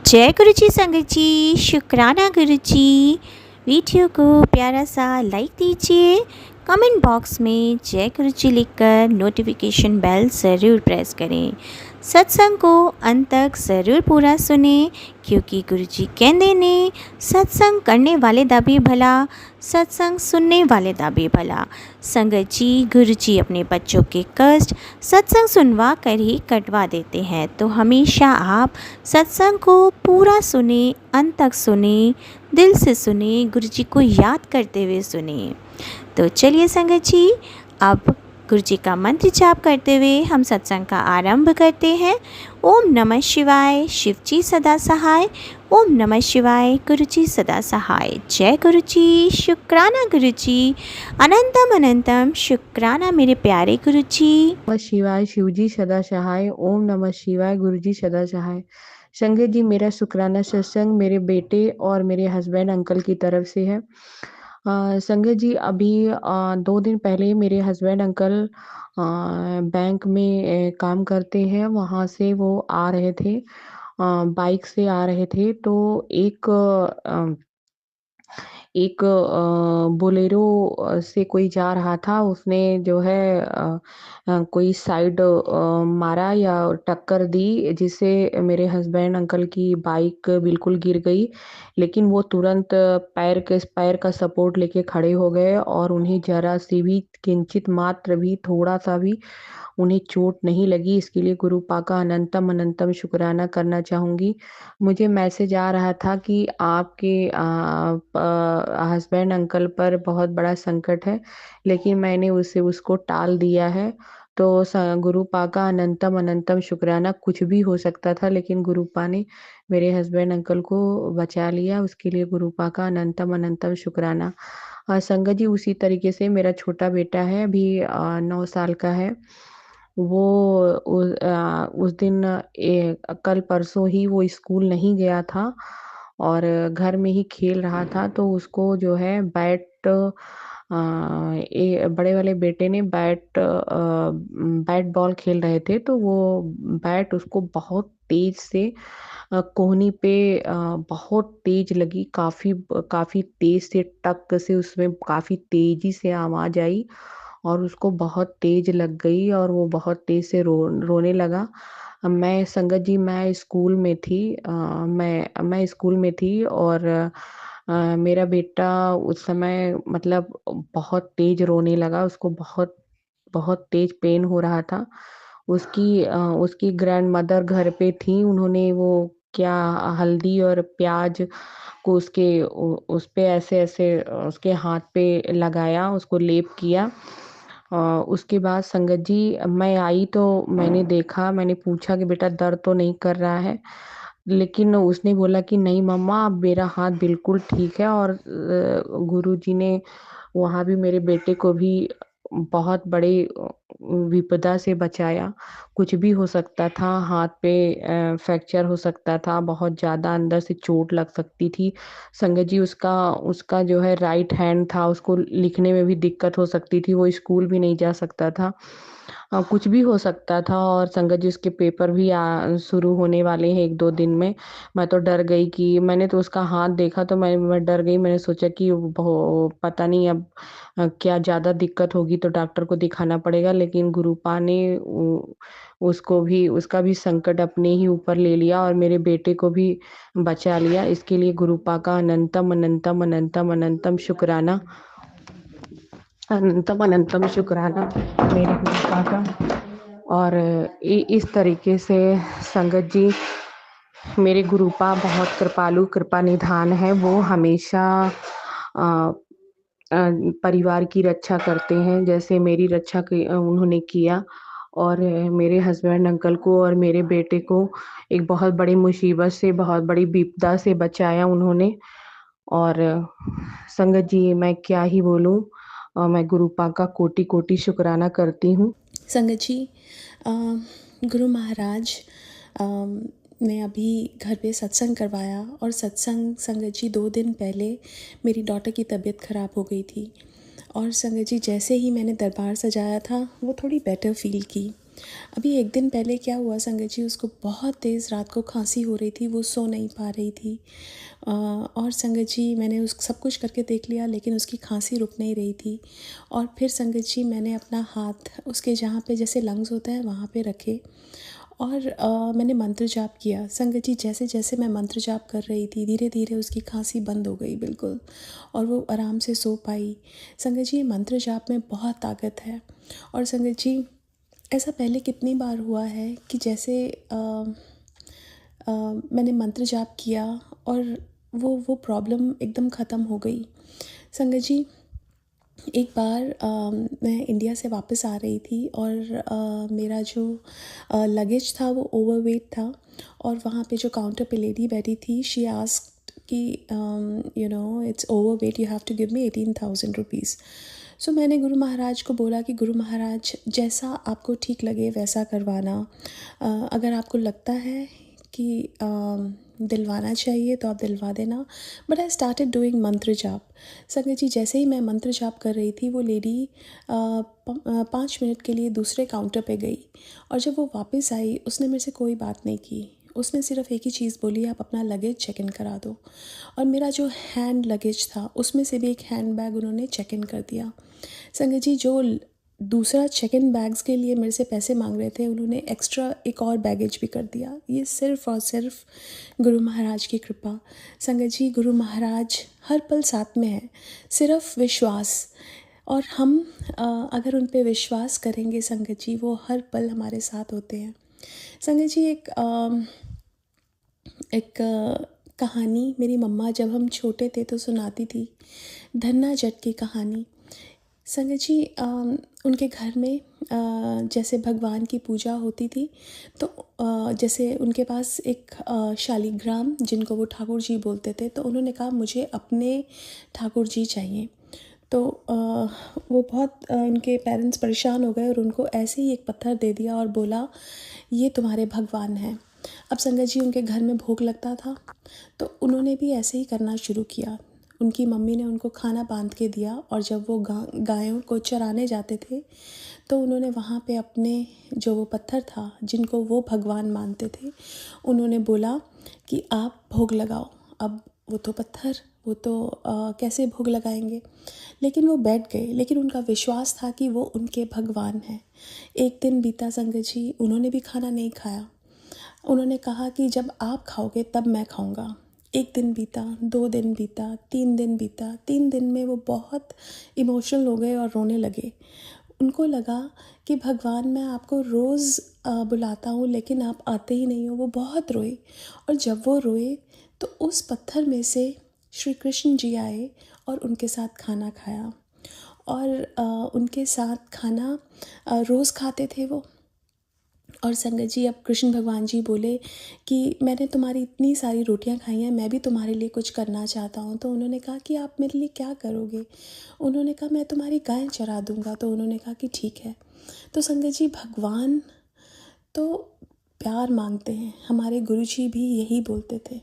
जय गुरु जी संगत जी, शुक्राना गुरु जी। वीडियो को प्यारा सा लाइक दीजिए, कमेंट बॉक्स में जय गुरु जी लिखकर नोटिफिकेशन बेल ज़रूर प्रेस करें। सत्संग को अंत तक ज़रूर पूरा सुने, क्योंकि गुरु जी कहते ने सत्संग करने वाले दा भी भला, सत्संग सुनने वाले दा भी भला। संगत जी, गुरु जी अपने बच्चों के कष्ट सत्संग सुनवा कर ही कटवा देते हैं, तो हमेशा आप सत्संग को पूरा सुने, अंत तक सुने, दिल से सुने, गुरु जी को याद करते हुए सुने। तो चलिए संगत जी, अब गुरु जी का मंत्र जाप करते हुए हम सत्संग का आरंभ करते हैं। ओम नमः शिवाय, शिव जी सदा सहाय। ओम नमः शिवाय, गुरु जी सदा सहाय। जय गुरु जी, शुक्राना गुरु जी, अनंतम अनंतम शुक्राना मेरे प्यारे गुरु जी। नमः शिवाय, शिव जी सदा सहाय। ओम नमः शिवाय, गुरु जी सदा सहाय। संगत जी, मेरा शुक्राना सत्संग मेरे बेटे और मेरे हस्बैंड अंकल की तरफ से है। संगत जी, अभी 2 दिन पहले मेरे हस्बैंड अंकल बैंक में काम करते हैं, वहाँ से वो आ रहे थे, बाइक से आ रहे थे, तो एक बोलेरो से कोई जा रहा था, उसने जो है कोई साइड मारा या टक्कर दी, जिससे मेरे हस्बैंड अंकल की बाइक बिल्कुल गिर गई। लेकिन वो तुरंत पैर का सपोर्ट लेके खड़े हो गए और उन्हें ज़रा-सी भी, किंचित मात्र भी, थोड़ा-सा भी उन्हें चोट नहीं लगी। इसके लिए गुरु पा का अनंतम अनंतम शुक्राना करना चाहूँगी। मुझे मैसेज आ रहा था कि आपके हस्बैंड अंकल पर बहुत बड़ा संकट है, लेकिन मैंने उसको टाल दिया है। तो गुरुपा का अनंतम अनंतम शुक्राना। कुछ भी हो सकता था, लेकिन गुरुपा ने मेरे हस्बैंड अंकल को बचा लिया, उसके लिए गुरुपा का अनंतम अनंतम शुक्राना। संगत जी, उसी तरीके से मेरा छोटा बेटा है, अभी 9 साल का है। वो उस दिन कल परसों ही वो स्कूल नहीं गया था और घर में ही खेल रहा था, तो उसको जो है बड़े वाले बेटे ने बैट बॉल खेल रहे थे, तो वो बैट उसको बहुत तेज़ से कोहनी पे बहुत तेज़ लगी, काफ़ी तेज़ से टक से उसमें काफ़ी तेज़ी से आवाज़ आई और उसको बहुत तेज़ लग गई और वो बहुत तेज़ से रोने लगा। मैं संगत जी, मैं स्कूल में थी, मैं स्कूल में थी और मेरा बेटा उस समय मतलब बहुत तेज़ रोने लगा, उसको बहुत बहुत तेज़ पेन हो रहा था। उसकी ग्रैंडमदर घर पे थी, उन्होंने वो क्या हल्दी और प्याज़ को उस पे ऐसे-ऐसे उसके हाथ पे लगाया, उसको लेप किया। उसके बाद संगत जी, मैं आई तो मैंने पूछा कि बेटा दर्द तो नहीं कर रहा है? लेकिन उसने बोला कि नहीं मम्मा, अब मेरा हाथ बिल्कुल ठीक है और गुरुजी ने वहाँ भी मेरे बेटे को भी बहुत बड़ी विपदा से बचाया। कुछ भी हो सकता था, हाथ पे फ्रैक्चर हो सकता था, बहुत ज़्यादा अंदर से चोट लग सकती थी। संगत जी, उसका उसका जो है राइट हैंड था, उसको लिखने में भी दिक्कत हो सकती थी, वो स्कूल भी नहीं जा सकता था। कुछ भी हो सकता था और संगत जी, उसके पेपर भी शुरू होने वाले हैं 1-2 दिन में। मैं तो डर गई कि मैंने तो उसका हाथ देखा तो मैं डर गई, मैंने सोचा कि पता नहीं अब क्या ज़्यादा दिक्कत होगी तो डॉक्टर को दिखाना पड़ेगा, लेकिन गुरुपा ने उसका भी संकट अपने ही ऊपर ले लिया और मेरे बेटे को भी बचा लिया। इसके लिए गुरुपा का अनंतम अनंतम अनंतम अनंतम शुक्राना, अनंतम अनंतम शुक्राना मेरे गुरुपा का। और इस तरीके से संगत जी, मेरे गुरुपा बहुत कृपालु, कृपा निधान है। वो हमेशा अ परिवार की रक्षा करते हैं, जैसे मेरी रक्षा उन्होंने किया और मेरे हस्बैंड अंकल को और मेरे बेटे को एक बहुत बड़ी मुसीबत से, बहुत बड़ी विपदा से बचाया उन्होंने। और संगत जी, मैं क्या ही बोलूँ, मैं गुरुपा का कोटि-कोटि शुक्राना करती हूँ। संगत जी, अ, गुरु महाराज ने अभी घर पे सत्संग करवाया और सत्संग संगत जी 2 दिन पहले मेरी डॉटर की तबीयत ख़राब हो गई थी और संगत जी जैसे ही मैंने दरबार सजाया था वो थोड़ी बेटर फील की अभी एक दिन पहले क्या हुआ संगत जी, उसको बहुत तेज़ रात को खांसी हो रही थी, वो सो नहीं पा रही थी। और संगत जी मैंने उस सब कुछ करके देख लिया, लेकिन उसकी खांसी रुक नहीं रही थी। और फिर संगत जी मैंने अपना हाथ उसके जहाँ पे जैसे लंग्स होता है वहाँ पे रखे और मैंने मंत्र जाप किया। संगत जी जैसे जैसे मैं मंत्र जाप कर रही थी, धीरे धीरे उसकी खांसी बंद हो गई बिल्कुल, और वो आराम से सो पाई। संगत जी मंत्र जाप में बहुत ताकत है। और संगत जी ऐसा पहले कितनी बार हुआ है कि जैसे मैंने मंत्र जाप किया और वो प्रॉब्लम एकदम ख़त्म हो गई। संगत जी एक बार मैं इंडिया से वापस आ रही थी और मेरा जो लगेज था वो ओवरवेट था, और वहाँ पे जो काउंटर पे लेडी बैठी थी, शी आस्क्ड कि it's overweight, you have to give me 18,000 rupees. So मैंने गुरु महाराज को बोला कि गुरु महाराज जैसा आपको ठीक लगे वैसा करवाना। अगर आपको लगता है कि दिलवाना चाहिए तो आप दिलवा देना। बट आई स्टार्टेड डूइंग मंत्र जाप। संगत जी जैसे ही मैं मंत्र जाप कर रही थी, वो लेडी 5 मिनट के लिए दूसरे काउंटर पे गई, और जब वो वापस आई उसने मेरे से कोई बात नहीं की। उसने सिर्फ एक ही चीज़ बोली, आप अपना लगेज चेक इन करा दो। और मेरा जो हैंड लगेज था उसमें से भी एक हैंड बैग उन्होंने चेक इन कर दिया। संगत जी जो दूसरा चेक इन बैग्स के लिए मेरे से पैसे मांग रहे थे, उन्होंने एक्स्ट्रा एक और बैगेज भी कर दिया। ये सिर्फ़ और सिर्फ गुरु महाराज की कृपा। संगत जी गुरु महाराज हर पल साथ में है, सिर्फ विश्वास। और हम अगर उन पे विश्वास करेंगे संगत जी, वो हर पल हमारे साथ होते हैं। संगत जी एक कहानी मेरी मम्मा जब हम छोटे थे तो सुनाती थी, धन्ना जट की कहानी। संगत जी उनके घर में जैसे भगवान की पूजा होती थी, तो जैसे उनके पास एक शालिग्राम, जिनको वो ठाकुर जी बोलते थे, तो उन्होंने कहा मुझे अपने ठाकुर जी चाहिए। तो वो बहुत उनके पेरेंट्स परेशान हो गए और उनको ऐसे ही एक पत्थर दे दिया और बोला ये तुम्हारे भगवान हैं। अब संगत जी उनके घर में भोग लगता था, तो उन्होंने भी ऐसे ही करना शुरू किया। उनकी मम्मी ने उनको खाना बांध के दिया, और जब वो गायों को चराने जाते थे तो उन्होंने वहाँ पे अपने जो वो पत्थर था, जिनको वो भगवान मानते थे, उन्होंने बोला कि आप भोग लगाओ। अब वो तो पत्थर, वो तो कैसे भोग लगाएंगे, लेकिन वो बैठ गए। लेकिन उनका विश्वास था कि वो उनके भगवान हैं। एक दिन बीता संगत जी, उन्होंने भी खाना नहीं खाया। उन्होंने कहा कि जब आप खाओगे तब मैं खाऊंगा। एक दिन बीता, 2 दिन बीता, 3 दिन बीता। 3 दिन में वो बहुत इमोशनल हो गए और रोने लगे। उनको लगा कि भगवान मैं आपको रोज़ बुलाता हूँ, लेकिन आप आते ही नहीं हो। वो बहुत रोए, और जब वो रोए तो उस पत्थर में से श्री कृष्ण जी आए और उनके साथ खाना खाया, और उनके साथ खाना रोज़ खाते थे वो। और संगत जी अब कृष्ण भगवान जी बोले कि मैंने तुम्हारी इतनी सारी रोटियां खाई हैं, मैं भी तुम्हारे लिए कुछ करना चाहता हूँ। तो उन्होंने कहा कि आप मेरे लिए क्या करोगे? उन्होंने कहा मैं तुम्हारी गाय चरा दूँगा। तो उन्होंने कहा कि ठीक है। तो संगत जी भगवान तो प्यार मांगते हैं। हमारे गुरुजी भी यही बोलते थे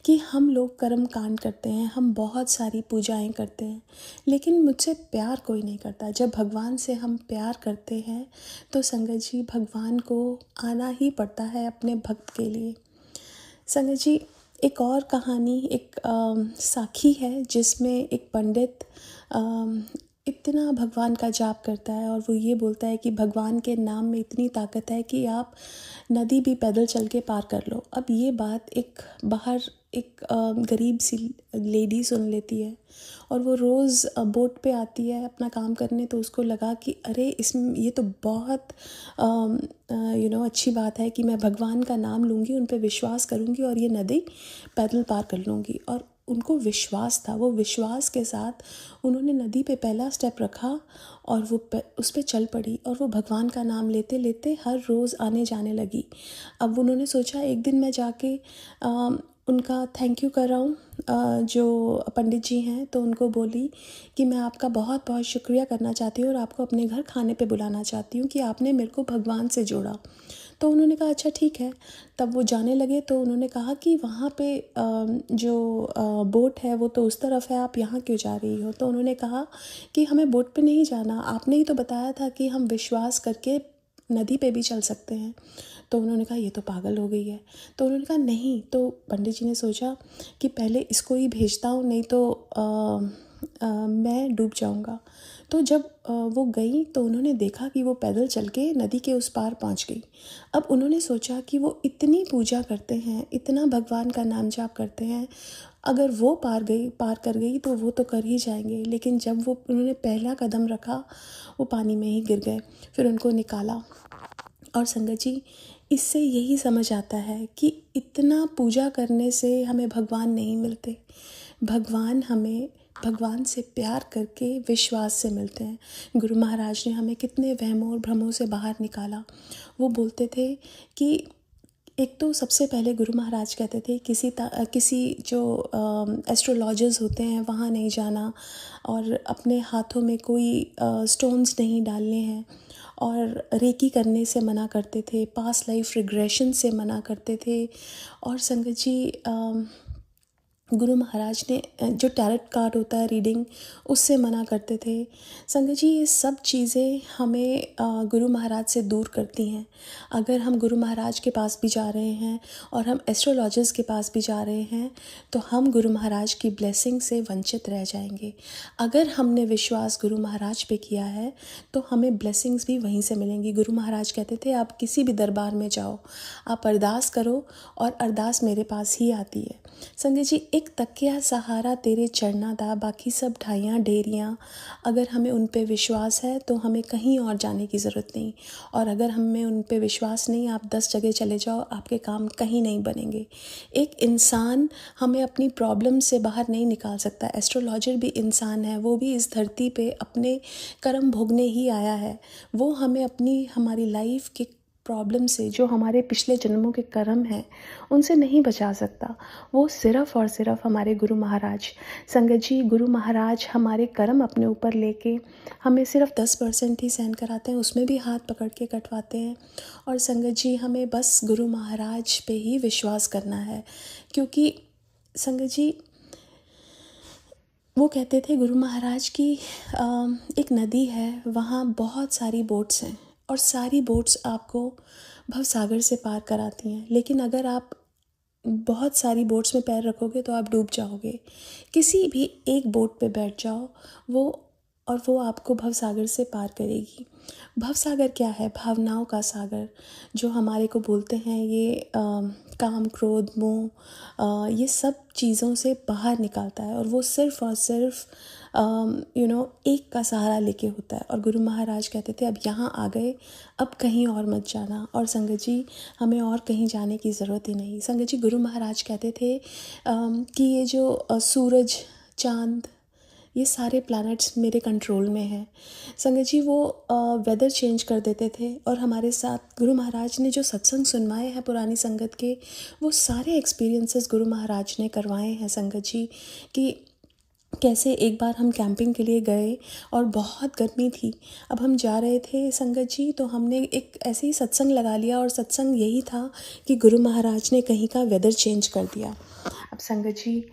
कि हम लोग कर्म कांड करते हैं, हम बहुत सारी पूजाएं करते हैं, लेकिन मुझसे प्यार कोई नहीं करता। जब भगवान से हम प्यार करते हैं तो संगत जी भगवान को आना ही पड़ता है अपने भक्त के लिए। संगत जी एक और कहानी, एक साखी है जिसमें एक पंडित इतना भगवान का जाप करता है, और वो ये बोलता है कि भगवान के नाम में इतनी ताकत है कि आप नदी भी पैदल चल के पार कर लो। अब ये बात बाहर एक गरीब सी लेडी सुन लेती है, और वो रोज़ बोट पे आती है अपना काम करने। तो उसको लगा कि अरे इसमें ये तो बहुत अच्छी बात है कि मैं भगवान का नाम लूँगी, उन पे विश्वास करूँगी और ये नदी पैदल पार कर लूँगी। और उनको विश्वास था, वो विश्वास के साथ उन्होंने नदी पे पहला स्टेप रखा और वो उस पे चल पड़ी, और वो भगवान का नाम लेते लेते हर रोज़ आने जाने लगी। अब उन्होंने सोचा एक दिन मैं जाके उनका थैंक यू कर रहा हूँ, जो पंडित जी हैं। तो उनको बोली कि मैं आपका बहुत बहुत शुक्रिया करना चाहती हूँ और आपको अपने घर खाने पे बुलाना चाहती हूँ कि आपने मेरे को भगवान से जोड़ा। तो उन्होंने कहा अच्छा ठीक है। तब वो जाने लगे तो उन्होंने कहा कि वहाँ पे जो बोट है वो तो उस तरफ है, आप यहाँ क्यों जा रही हो? तो उन्होंने कहा कि हमें बोट पे नहीं जाना, आपने ही तो बताया था कि हम विश्वास करके नदी पे भी चल सकते हैं। तो उन्होंने कहा ये तो पागल हो गई है। तो उन्होंने कहा नहीं। तो पंडित जी ने सोचा कि पहले इसको ही भेजता हूँ, नहीं तो मैं डूब जाऊँगा। तो जब वो गई तो उन्होंने देखा कि वो पैदल चल के नदी के उस पार पहुँच गई। अब उन्होंने सोचा कि वो इतनी पूजा करते हैं, इतना भगवान का नाम जाप करते हैं, अगर वो पार कर गई तो वो तो कर ही जाएंगे। लेकिन जब वो उन्होंने पहला कदम रखा, वो पानी में ही गिर गए। फिर उनको निकाला। और संगत जी, इससे यही समझ आता है कि इतना पूजा करने से हमें भगवान नहीं मिलते। भगवान हमें भगवान से प्यार करके विश्वास से मिलते हैं। गुरु महाराज ने हमें कितने वहमों और भ्रमों से बाहर निकाला। वो बोलते थे कि एक तो सबसे पहले गुरु महाराज कहते थे किसी जो एस्ट्रोलॉजर्स होते हैं वहाँ नहीं जाना, और अपने हाथों में कोई स्टोन्स नहीं डालने हैं, और रेकी करने से मना करते थे, पास्ट लाइफ रिग्रेशन से मना करते थे। और संगत जी, गुरु महाराज ने जो टैरोट कार्ड होता है रीडिंग, उससे मना करते थे। संगत जी, ये सब चीज़ें हमें गुरु महाराज से दूर करती हैं। अगर हम गुरु महाराज के पास भी जा रहे हैं और हम एस्ट्रोलॉजर्स के पास भी जा रहे हैं तो हम गुरु महाराज की ब्लेसिंग से वंचित रह जाएंगे। अगर हमने विश्वास गुरु महाराज पे किया है तो हमें ब्लेसिंग्स भी वहीं से मिलेंगी। गुरु महाराज कहते थे आप किसी भी दरबार में जाओ, आप अरदास करो और अरदास मेरे पास ही आती है। संगत जी, एक तकिया सहारा तेरे चरना दा, बाकी सब ढाइयाँ ढेरियाँ। अगर हमें उन पे विश्वास है तो हमें कहीं और जाने की ज़रूरत नहीं। और अगर हमें उन पे विश्वास नहीं, आप 10 जगह चले जाओ, आपके काम कहीं नहीं बनेंगे। एक इंसान हमें अपनी प्रॉब्लम से बाहर नहीं निकाल सकता। एस्ट्रोलॉजर भी इंसान है, वो भी इस धरती पे अपने कर्म भोगने ही आया है। वो हमें हमारी लाइफ के प्रॉब्लम से, जो हमारे पिछले जन्मों के कर्म हैं, उनसे नहीं बचा सकता। वो सिर्फ़ और सिर्फ हमारे गुरु महाराज। संगत जी, गुरु महाराज हमारे कर्म अपने ऊपर लेके हमें सिर्फ 10% ही सहन कराते हैं, उसमें भी हाथ पकड़ के कटवाते हैं। और संगत जी, हमें बस गुरु महाराज पे ही विश्वास करना है। क्योंकि संगत जी, वो कहते थे गुरु महाराज की एक नदी है, वहाँ बहुत सारी बोट्स हैं और सारी बोट्स आपको भवसागर से पार कराती हैं। लेकिन अगर आप बहुत सारी बोट्स में पैर रखोगे तो आप डूब जाओगे। किसी भी एक बोट पे बैठ जाओ, वो आपको भवसागर से पार करेगी। भवसागर क्या है? भावनाओं का सागर, जो हमारे को बोलते हैं ये काम, क्रोध, मोह, ये सब चीज़ों से बाहर निकालता है। और वो सिर्फ़ और सिर्फ एक का सहारा लेके होता है। और गुरु महाराज कहते थे अब यहाँ आ गए, अब कहीं और मत जाना। और संगत जी, हमें और कहीं जाने की ज़रूरत ही नहीं। संगत जी, गुरु महाराज कहते थे कि ये जो सूरज, चाँद, ये सारे प्लैनेट्स मेरे कंट्रोल में हैं। संगत जी, वो वेदर चेंज कर देते थे। और हमारे साथ गुरु महाराज ने जो सत्संग सुनवाए हैं पुरानी संगत के, वो सारे एक्सपीरियंसेस गुरु महाराज ने करवाए हैं संगत जी। कि कैसे एक बार हम कैंपिंग के लिए गए और बहुत गर्मी थी। अब हम जा रहे थे संगत जी, तो हमने एक ऐसे ही सत्संग लगा लिया, और सत्संग यही था कि गुरु महाराज ने कहीं का वेदर चेंज कर दिया। अब संगत जी,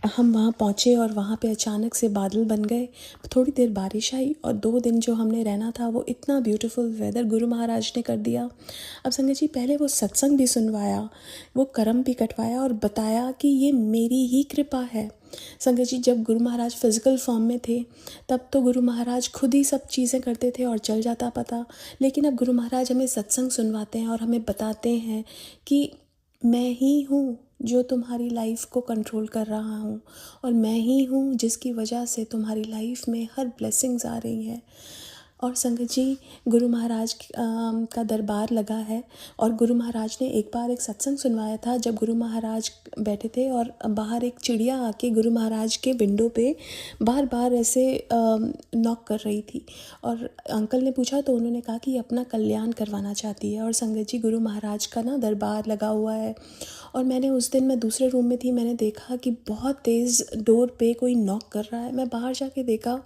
हम वहाँ पहुँचे और वहाँ पे अचानक से बादल बन गए, थोड़ी देर बारिश आई, और 2 दिन जो हमने रहना था वो इतना ब्यूटीफुल वेदर गुरु महाराज ने कर दिया। अब संगत जी, पहले वो सत्संग भी सुनवाया, वो कर्म भी कटवाया और बताया कि ये मेरी ही कृपा है। संगत जी, जब गुरु महाराज फिज़िकल फॉर्म में थे तब तो गुरु महाराज खुद ही सब चीज़ें करते थे और चल जाता पता। लेकिन अब गुरु महाराज हमें सत्संग सुनवाते हैं और हमें बताते हैं कि मैं ही हूँ जो तुम्हारी लाइफ को कंट्रोल कर रहा हूँ, और मैं ही हूँ जिसकी वजह से तुम्हारी लाइफ में हर ब्लेसिंग्स आ रही हैं। और संगत जी, गुरु महाराज का दरबार लगा है, और गुरु महाराज ने एक बार एक सत्संग सुनवाया था जब गुरु महाराज बैठे थे और बाहर एक चिड़िया आके गुरु महाराज के विंडो पे बार बार ऐसे नॉक कर रही थी। और अंकल ने पूछा तो उन्होंने कहा कि ये अपना कल्याण करवाना चाहती है। और संगत जी, गुरु महाराज का ना दरबार लगा हुआ है। और मैंने उस दिन, मैं दूसरे रूम में थी, मैंने देखा कि बहुत तेज़ डोर पे कोई नॉक कर रहा है। मैं बाहर जाके देखा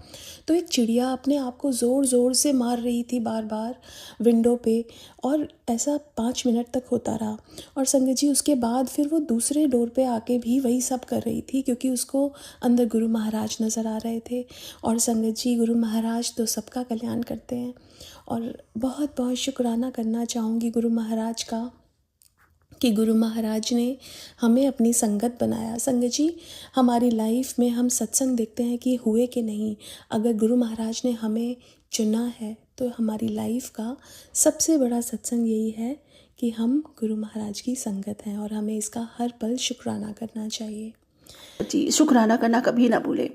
तो एक चिड़िया अपने आप को ज़ोर ज़ोर ज़ोर से मार रही थी बार बार विंडो पे, और ऐसा 5 मिनट तक होता रहा। और संगत जी उसके बाद फिर वो दूसरे डोर पे आके भी वही सब कर रही थी, क्योंकि उसको अंदर गुरु महाराज नज़र आ रहे थे। और संगत जी गुरु महाराज तो सबका कल्याण करते हैं, और बहुत बहुत शुक्राना करना चाहूँगी गुरु महाराज का कि गुरु महाराज ने हमें अपनी संगत बनाया। संगत जी हमारी लाइफ में हम सत्संग देखते हैं कि हुए कि नहीं, अगर गुरु महाराज ने हमें चुना है तो हमारी लाइफ का सबसे बड़ा सत्संग यही है कि हम गुरु महाराज की संगत हैं, और हमें इसका हर पल शुक्राना करना चाहिए। जी, शुक्राना करना कभी ना भूले।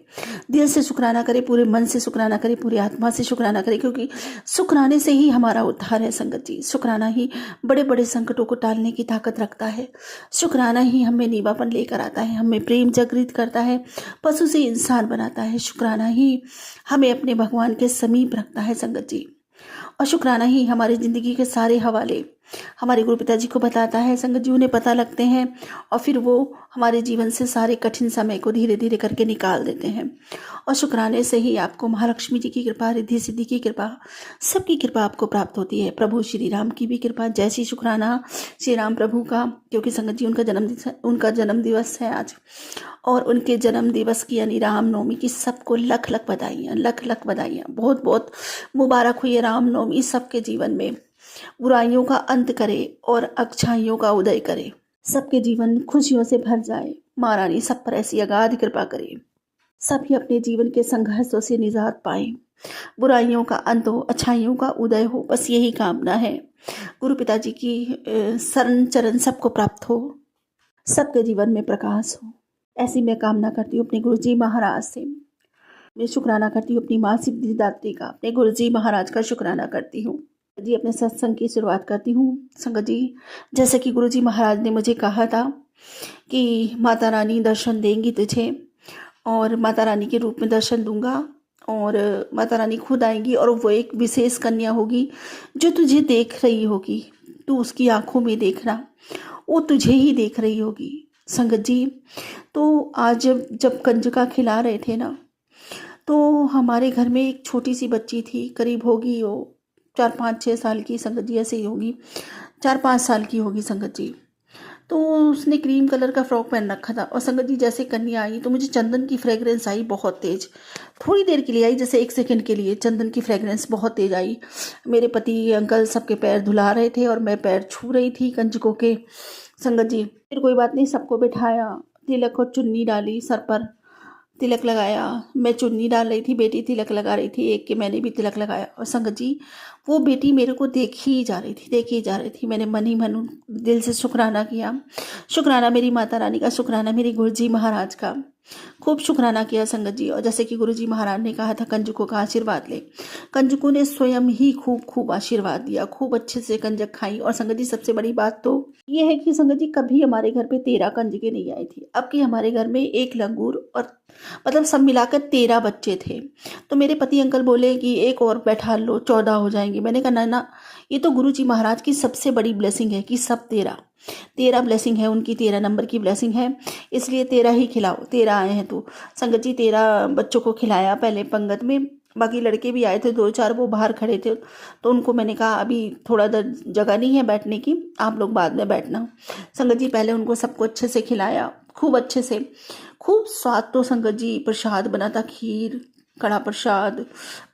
दिल से शुक्राना करें, पूरे मन से शुक्राना करें, पूरी आत्मा से शुक्राना करें, क्योंकि शुक्राने से ही हमारा उद्धार है संगत जी। शुक्राना ही बड़े बड़े संकटों को टालने की ताकत रखता है। शुक्राना ही हमें नीवापन लेकर आता है, हमें प्रेम जागृत करता है, पशु से इंसान बनाता है। शुक्राना ही हमें अपने भगवान के समीप रखता है संगत जी। और शुक्राना ही हमारी ज़िंदगी के सारे हवाले हमारे गुरु पिताजी को बताता है संगत जी, उन्हें पता लगते हैं, और फिर वो हमारे जीवन से सारे कठिन समय को धीरे धीरे करके निकाल देते हैं। और शुक्राने से ही आपको महालक्ष्मी जी की कृपा, रिद्धि सिद्धि की कृपा, सबकी कृपा आपको प्राप्त होती है। प्रभु श्री राम की भी कृपा। जैसी शुक्राना श्री राम प्रभु का, क्योंकि संगत जी उनका जन्म दिवस है आज, और उनके जन्म दिवस की यानी रामनवमी की सबको लख लख बधाइयाँ, लख लख बधाइयाँ। बहुत बहुत मुबारक हुई रामनवमी सबके जीवन में। बुराइयों का अंत करे और अच्छाइयों का उदय करे, सबके जीवन खुशियों से भर जाए। माँ रानी सब पर ऐसी अगाध कृपा करे, सभी अपने जीवन के संघर्षों से निजात पाए, बुराइयों का अंत हो, अच्छाइयों का उदय हो। बस यही कामना है। गुरु पिताजी की शरण चरण सबको प्राप्त हो, सबके जीवन में प्रकाश हो, ऐसी मैं कामना करती हूँ अपने गुरु जी महाराज से। मैं शुक्राना करती हूँ अपनी माँ सिद्धिदात्री का, अपने गुरु जी महाराज का शुक्राना करती हूँ जी। अपने सत्संग की शुरुआत करती हूँ संगत जी। जैसे कि गुरु जी महाराज ने मुझे कहा था कि माता रानी दर्शन देंगी तुझे, और माता रानी के रूप में दर्शन दूंगा, और माता रानी खुद आएंगी, और वो एक विशेष कन्या होगी जो तुझे देख रही होगी। तू उसकी आंखों में देखना, वो तुझे ही देख रही होगी संगत जी। तो आज जब कंजका खिला रहे थे ना, तो हमारे घर में एक छोटी सी बच्ची थी, करीब होगी वो 4-5-6 साल की संगत जी, ऐसे ही होगी, 4-5 साल की होगी संगत जी। तो उसने क्रीम कलर का फ्रॉक पहन रखा था, और संगत जी जैसे कन्या आई तो मुझे चंदन की फ्रेग्रेंस आई बहुत तेज। थोड़ी देर के लिए आई, जैसे 1 सेकंड के लिए चंदन की फ्रेग्रेंस बहुत तेज आई। मेरे पति अंकल सबके पैर धुला रहे थे, और मैं पैर छू रही थी कंजकों के संगत जी। फिर कोई बात नहीं, सबको बिठाया, तिलक और चुन्नी डाली, सर पर तिलक लगाया। मैं चुन्नी डाल रही थी, बेटी तिलक लगा रही थी एक के, मैंने भी तिलक लगाया। और संगत जी वो बेटी मेरे को देखी ही जा रही थी। मैंने मन ही मन दिल से शुक्राना किया। शुक्राना मेरी माता रानी का, शुक्राना मेरे गुरु जी महाराज का, खूब शुक्राना किया संगत जी। और जैसे कि गुरु जी महाराज ने कहा था कंजकों का आशीर्वाद ले, कंजकों ने स्वयं ही खूब आशीर्वाद दिया, खूब अच्छे से कंजक खाई। और संगत जी सबसे बड़ी बात तो ये है कि संगत जी कभी हमारे घर पे 13 कंजकें नहीं आई थी। अब कि हमारे घर में 1 लंगूर, और मतलब सब मिलाकर 13 बच्चे थे। तो मेरे पति अंकल बोले कि एक और बैठा लो, 14 हो जाएंगे। मैंने कहा ना, ये तो गुरु जी महाराज की सबसे बड़ी ब्लेसिंग है कि सब 13 ब्लेसिंग है, उनकी 13 नंबर की ब्लेसिंग है, इसलिए 13 ही खिलाओ। 13 आए हैं तो संगत जी 13 बच्चों को खिलाया पहले पंगत में। बाकी लड़के भी आए थे 2-4, वो बाहर खड़े थे, तो उनको मैंने कहा अभी थोड़ा जगह नहीं है बैठने की, आप लोग बाद में बैठना। संगत जी पहले उनको सबको अच्छे से खिलाया, खूब अच्छे से, खूब स्वाद। तो संगत जी प्रसाद बना था, खीर, कड़ा प्रसाद,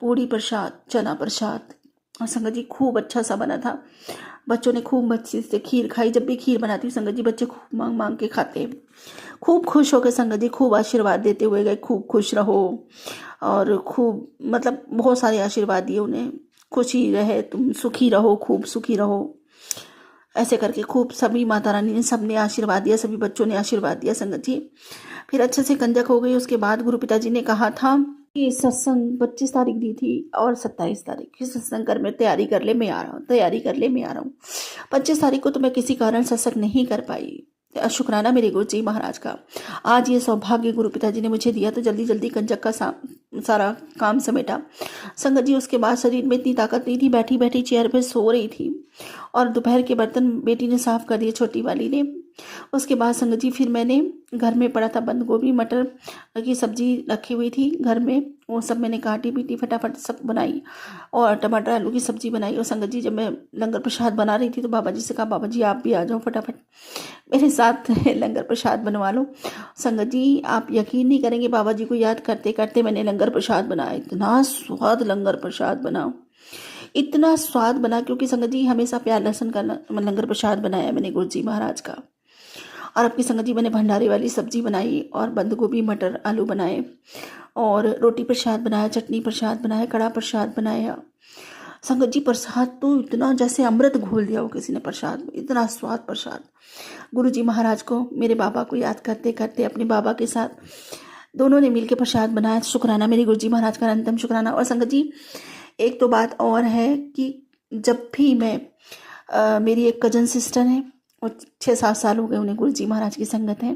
पूड़ी प्रसाद, चना प्रसाद, और संगत जी खूब अच्छा सा बना था। बच्चों ने खूब अच्छे से खीर खाई। जब भी खीर बनाती हूँ संगत जी बच्चे खूब मांग मांग के खाते हैं, खूब खुश होकर संगत जी खूब आशीर्वाद देते हुए गए, खूब खुश रहो, और खूब मतलब बहुत सारे आशीर्वाद दिए उन्हें, खुशी रहे, तुम सुखी रहो, खूब सुखी रहो, ऐसे करके खूब सभी माता रानी ने सबने आशीर्वाद दिया, सभी बच्चों ने आशीर्वाद दिया संगत जी। फिर अच्छे से कंजक हो गई। उसके बाद गुरु पिताजी ने कहा था कि सत्संग 25 तारीख दी थी और 27 तारीख की सत्संग कर, मैं तैयारी कर ले, मैं आ रहा हूँ। 25 तारीख को तो मैं किसी कारण सत्संग नहीं कर पाई। शुक्राना मेरे गुरु जी महाराज का, आज ये सौभाग्य गुरु पिताजी ने मुझे दिया, तो जल्दी जल्दी कंजक का सारा काम समेटा संगत जी। उसके बाद शरीर में इतनी ताकत नहीं थी, बैठी बैठी चेयर पे सो रही थी, और दोपहर के बर्तन बेटी ने साफ कर दिए, छोटी वाली ने। उसके बाद संगत जी फिर मैंने घर में पड़ा था बंद गोभी मटर की सब्जी रखी हुई थी घर में, वो सब मैंने काटी पीटी फटाफट सब बनाई और टमाटर आलू की सब्जी बनाई। और संगत जी जब मैं लंगर प्रसाद बना रही थी तो बाबा जी से कहा, बाबा जी आप भी आ जाओ फटाफट मेरे साथ लंगर प्रसाद बनवा लो। संगत जी आप यकीन नहीं करेंगे, बाबा जी को याद करते करते मैंने लंगर प्रसाद बनाया। इतना स्वाद लंगर प्रसाद बना, इतना स्वाद बना, क्योंकि संगत जी हमेशा प्याज लहसुन का लंगर प्रसाद बनाया मैंने गुरु जी महाराज का। और आपकी संगत जी मैंने भंडारे वाली सब्जी बनाई और बंद गोभी मटर आलू बनाए और रोटी प्रसाद बनाया, चटनी प्रसाद बनाया, कड़ा प्रसाद बनाया। संगत जी प्रसाद तो इतना जैसे अमृत घोल दिया हो किसी ने प्रसाद में, इतना स्वाद प्रसाद। गुरु जी महाराज को, मेरे बाबा को याद करते करते अपने बाबा के साथ दोनों ने मिलकर प्रसाद बनाया। शुक्राना मेरे गुरु जी महाराज का अनंतम शुक्राना। और संगत जी एक तो बात और है कि जब भी मैं मेरी एक कजन सिस्टर है और 6-7 साल हो गए उन्हें गुरु जी महाराज की संगत है,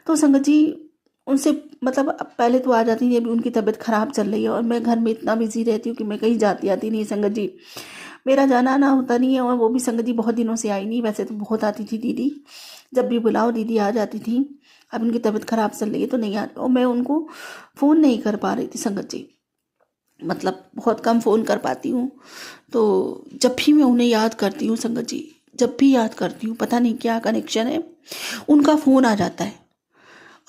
तो संगत जी उनसे मतलब पहले तो आ जाती थी, अभी उनकी तबीयत ख़राब चल रही है और मैं घर में इतना बिजी रहती हूँ कि मैं कहीं जाती आती नहीं संगत जी, मेरा जाना आना होता नहीं है। और वो भी संगत जी बहुत दिनों से आई नहीं, वैसे तो बहुत आती थी दीदी, जब भी बुलाओ दीदी आ जाती थी। अब उनकी तबीयत ख़राब चल रही है तो नहीं आती और मैं उनको फ़ोन नहीं कर पा रही थी संगत जी, मतलब बहुत कम फ़ोन कर पाती हूँ। तो जब भी मैं उन्हें याद करती हूँ संगत जी, जब भी याद करती हूँ, पता नहीं क्या कनेक्शन है, उनका फ़ोन आ जाता है।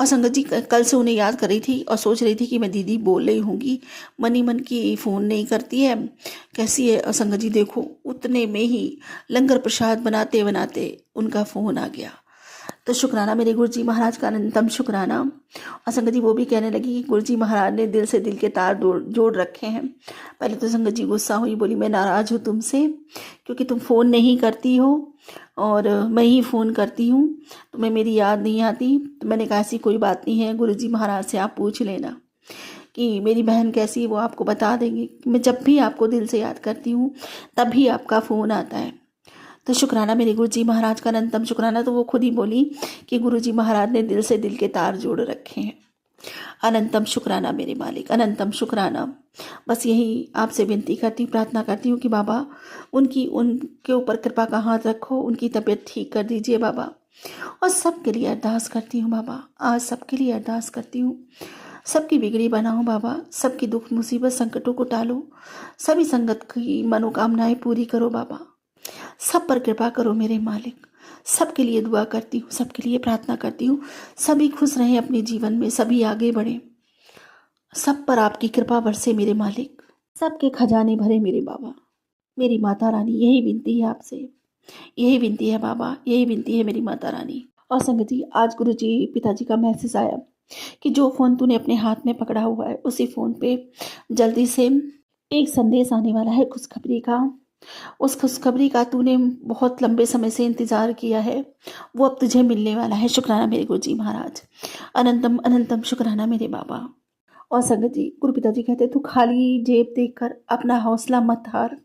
और संगत जी कल से उन्हें याद कर रही थी और सोच रही थी कि मैं दीदी बोल रही होंगी, मन ही मन की फ़ोन नहीं करती है, कैसी है। और संगत जी देखो उतने में ही लंगर प्रसाद बनाते बनाते उनका फ़ोन आ गया। तो शुक्राना मेरे गुरु जी महाराज का अनंतम शुक्राना। और संगत जी वो भी कहने लगी कि गुरु जी महाराज ने दिल से दिल के तार जोड़ रखे हैं। पहले तो संगत जी गुस्सा हुई, बोली मैं नाराज़ हूँ तुमसे क्योंकि तुम फ़ोन नहीं करती हो और मैं ही फ़ोन करती हूँ, तुम्हें मेरी याद नहीं आती। तो मैंने कहा ऐसी कोई बात नहीं है, गुरु जी महाराज से आप पूछ लेना कि मेरी बहन कैसी है, वो आपको बता देंगे। मैं जब भी आपको दिल से याद करती हूँ तभी आपका फ़ोन आता है। तो शुक्राना मेरे गुरु जी महाराज का अनंतम शुक्राना। तो वो खुद ही बोली कि गुरु जी महाराज ने दिल से दिल के तार जोड़ रखे हैं। अनंतम शुक्राना मेरे मालिक, अनंतम शुक्राना। बस यही आपसे विनती करती हूँ, प्रार्थना करती हूँ कि बाबा उनके ऊपर कृपा का हाथ रखो, उनकी तबीयत ठीक कर दीजिए बाबा। और सबके लिए अरदास करती हूँ बाबा, आज सबके लिए अरदास करती हूँ, सबकी बिगड़ी बनाओ बाबा, सबकी दुख मुसीबत संकटों को टालो, सभी संगत की मनोकामनाएं पूरी करो बाबा, सब पर कृपा करो मेरे मालिक। सबके लिए दुआ करती हूँ, सबके लिए प्रार्थना करती हूँ, सभी खुश रहें अपने जीवन में, सभी आगे बढ़ें, सब पर आपकी कृपा बरसे मेरे मालिक, सबके खजाने भरे मेरे बाबा, मेरी माता रानी। यही विनती है आपसे, यही विनती है बाबा, यही विनती है मेरी माता रानी। और संगत जी आज गुरु जी पिताजी का मैसेज आया कि जो फ़ोन तूने अपने हाथ में पकड़ा हुआ है उसी फ़ोन पे जल्दी से एक संदेश आने वाला है खुशखबरी का। उस खुशखबरी का तूने बहुत लंबे समय से इंतज़ार किया है, वो अब तुझे मिलने वाला है। शुक्राना मेरे गुरु जी महाराज, अनंतम अनंतम शुक्राना मेरे बाबा। और संगत जी गुरु पिताजी कहते तू खाली जेब देखकर अपना हौसला मत हार।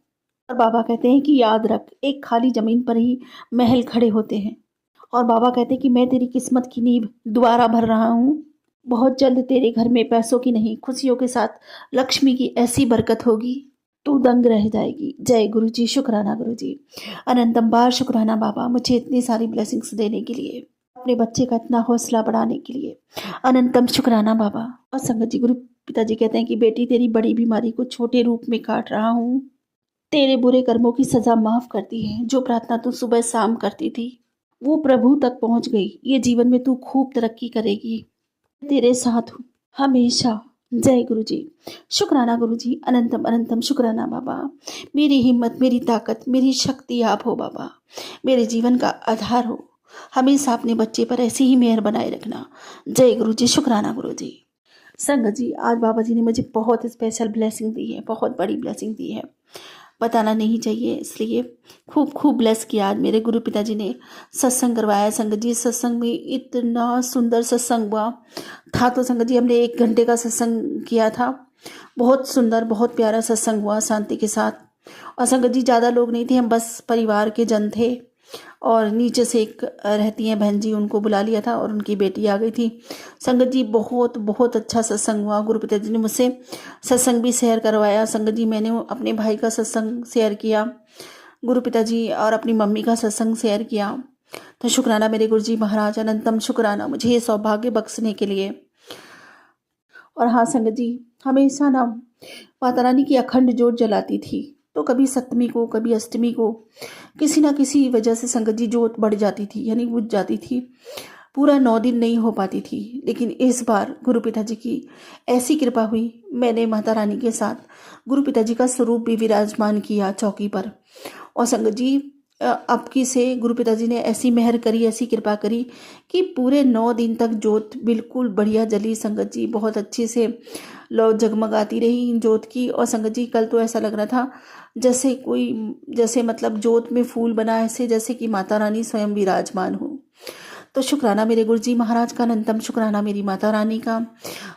और बाबा कहते हैं कि याद रख, एक खाली ज़मीन पर ही महल खड़े होते हैं। और बाबा कहते हैं कि मैं तेरी किस्मत की नींव दोबारा भर रहा हूँ, बहुत जल्द तेरे घर में पैसों की नहीं खुशियों के साथ लक्ष्मी की ऐसी बरकत होगी, तू दंग रह जाएगी। जय गुरु जी, शुक्राना गुरु जी, अनंतम बार शुक्राना बाबा, मुझे इतनी सारी ब्लेसिंग्स देने के लिए, अपने बच्चे का इतना हौसला बढ़ाने के लिए, अनंतम शुक्राना बाबा। और संगत जी गुरु पिताजी कहते हैं कि बेटी तेरी बड़ी बीमारी को छोटे रूप में काट रहा हूँ, तेरे बुरे कर्मों की सज़ा माफ़ करती है। जो प्रार्थना तू सुबह शाम करती थी वो प्रभु तक पहुँच गई। ये जीवन में तू खूब तरक्की करेगी, तेरे साथ हूँ हमेशा। जय गुरु जी, शुक्राना गुरु जी, अनंतम अनंतम शुक्राना बाबा। मेरी हिम्मत, मेरी ताकत, मेरी शक्ति आप हो बाबा, मेरे जीवन का आधार हो, हमेशा अपने बच्चे पर ऐसी ही मेहर बनाए रखना। जय गुरु जी, शुक्राना गुरु जी। संगत जी आज बाबा जी ने मुझे बहुत स्पेशल ब्लेसिंग दी है, बहुत बड़ी ब्लेसिंग दी है, बताना नहीं चाहिए, इसलिए खूब खूब ब्लेस किया। आज मेरे गुरु पिताजी ने सत्संग करवाया संगत जी, सत्संग में इतना सुंदर सत्संग हुआ था। तो संगत जी हमने 1 घंटे का सत्संग किया था, बहुत सुंदर बहुत प्यारा सत्संग हुआ शांति के साथ। और संगत जी ज़्यादा लोग नहीं थे, हम बस परिवार के जन थे। और नीचे से एक रहती हैं बहन जी, उनको बुला लिया था और उनकी बेटी आ गई थी। संगत जी बहुत बहुत अच्छा सत्संग हुआ। गुरु पिताजी ने मुझसे सत्संग भी शेयर करवाया। संगत जी मैंने अपने भाई का सत्संग शेयर किया, गुरु पिताजी और अपनी मम्मी का सत्संग शेयर किया। तो शुक्राना मेरे गुरुजी महाराज, अनंतम शुक्राना मुझे ये सौभाग्य बख्शने के लिए। और हाँ संगत जी, हमेशा ना माता रानी की अखंड ज्योत जलाती थी, तो कभी सप्तमी को कभी अष्टमी को किसी ना किसी वजह से संगत जी ज्योत बढ़ जाती थी, यानी बुझ जाती थी, पूरा 9 दिन नहीं हो पाती थी। लेकिन इस बार गुरु पिताजी की ऐसी कृपा हुई, मैंने माता रानी के साथ गुरु पिताजी का स्वरूप भी विराजमान किया चौकी पर। और संगत जी अबकी से गुरु पिताजी ने ऐसी मेहर करी, ऐसी कृपा करी कि पूरे 9 दिन तक ज्योत बिल्कुल बढ़िया जली संगत जी, बहुत अच्छे से लो जगमगाती रही ज्योत की। और संगत जी कल तो ऐसा लग रहा था जैसे मतलब ज्योत में फूल बना, ऐसे जैसे कि माता रानी स्वयं विराजमान हो। तो शुक्राना मेरे गुरुजी महाराज का, अनंतम शुक्राना मेरी माता रानी का,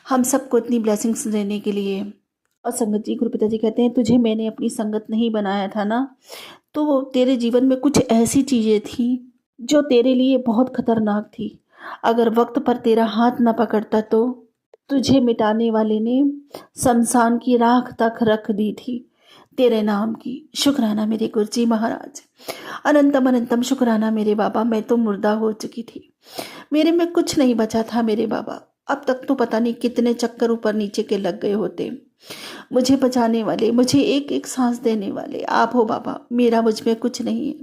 हम सबको इतनी ब्लेसिंग्स देने के लिए। और संगत जी गुरु पिताजी कहते हैं, तुझे मैंने अपनी संगत नहीं बनाया था ना, तो तेरे जीवन में कुछ ऐसी चीज़ें थी जो तेरे लिए बहुत खतरनाक थी। अगर वक्त पर तेरा हाथ न पकड़ता तो तुझे मिटाने वाले ने शमशान की राख तक रख दी थी तेरे नाम की। शुक्राना मेरे गुरुजी महाराज, अनंतम अनंतम शुक्राना मेरे बाबा। मैं तो मुर्दा हो चुकी थी, मेरे में कुछ नहीं बचा था मेरे बाबा। अब तक तो पता नहीं कितने चक्कर ऊपर नीचे के लग गए होते। मुझे बचाने वाले, मुझे एक एक सांस देने वाले आप हो बाबा। मेरा मुझ में कुछ नहीं है।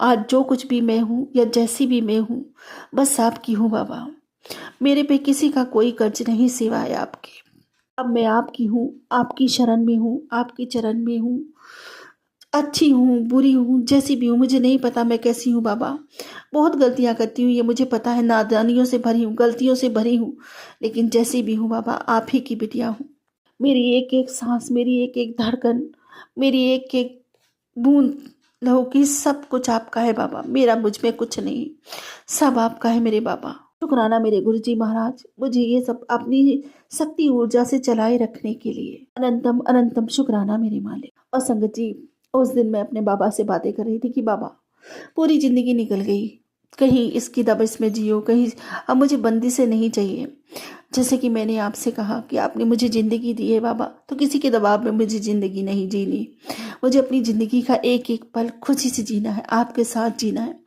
आज जो कुछ भी मैं हूँ या जैसी भी मैं हूँ, बस आपकी हूँ बाबा। मेरे पे किसी का कोई कर्ज नहीं सिवाय आपके। अब मैं आपकी हूँ, आपकी शरण में हूँ, आपके चरण में हूँ। अच्छी हूँ, बुरी हूँ, जैसी भी हूँ, मुझे नहीं पता मैं कैसी हूँ बाबा। बहुत गलतियाँ करती हूँ, ये मुझे पता है, नादानियों से भरी हूँ, गलतियों से भरी हूँ। लेकिन जैसी भी हूँ बाबा, आप ही की बिटिया हूँ। मेरी एक एक सांस, मेरी एक एक धड़कन, मेरी एक एक बूंद लहू की सब कुछ आपका है बाबा। मेरा मुझ में कुछ नहीं, सब आपका है मेरे बाबा। शुक्राना मेरे गुरुजी महाराज, मुझे ये सब अपनी शक्ति ऊर्जा से चलाए रखने के लिए। अनंतम अनंतम शुक्राना मेरे मालिक। और संगत जी उस दिन मैं अपने बाबा से बातें कर रही थी कि बाबा पूरी जिंदगी निकल गई, कहीं इसकी दबिश में जियो, कहीं अब मुझे बंदी से नहीं चाहिए। जैसे कि मैंने आपसे कहा कि आपने मुझे ज़िंदगी दी है बाबा, तो किसी के दबाव में मुझे ज़िंदगी नहीं जीनी। मुझे अपनी ज़िंदगी का एक एक पल खुशी से जीना है, आपके साथ जीना है।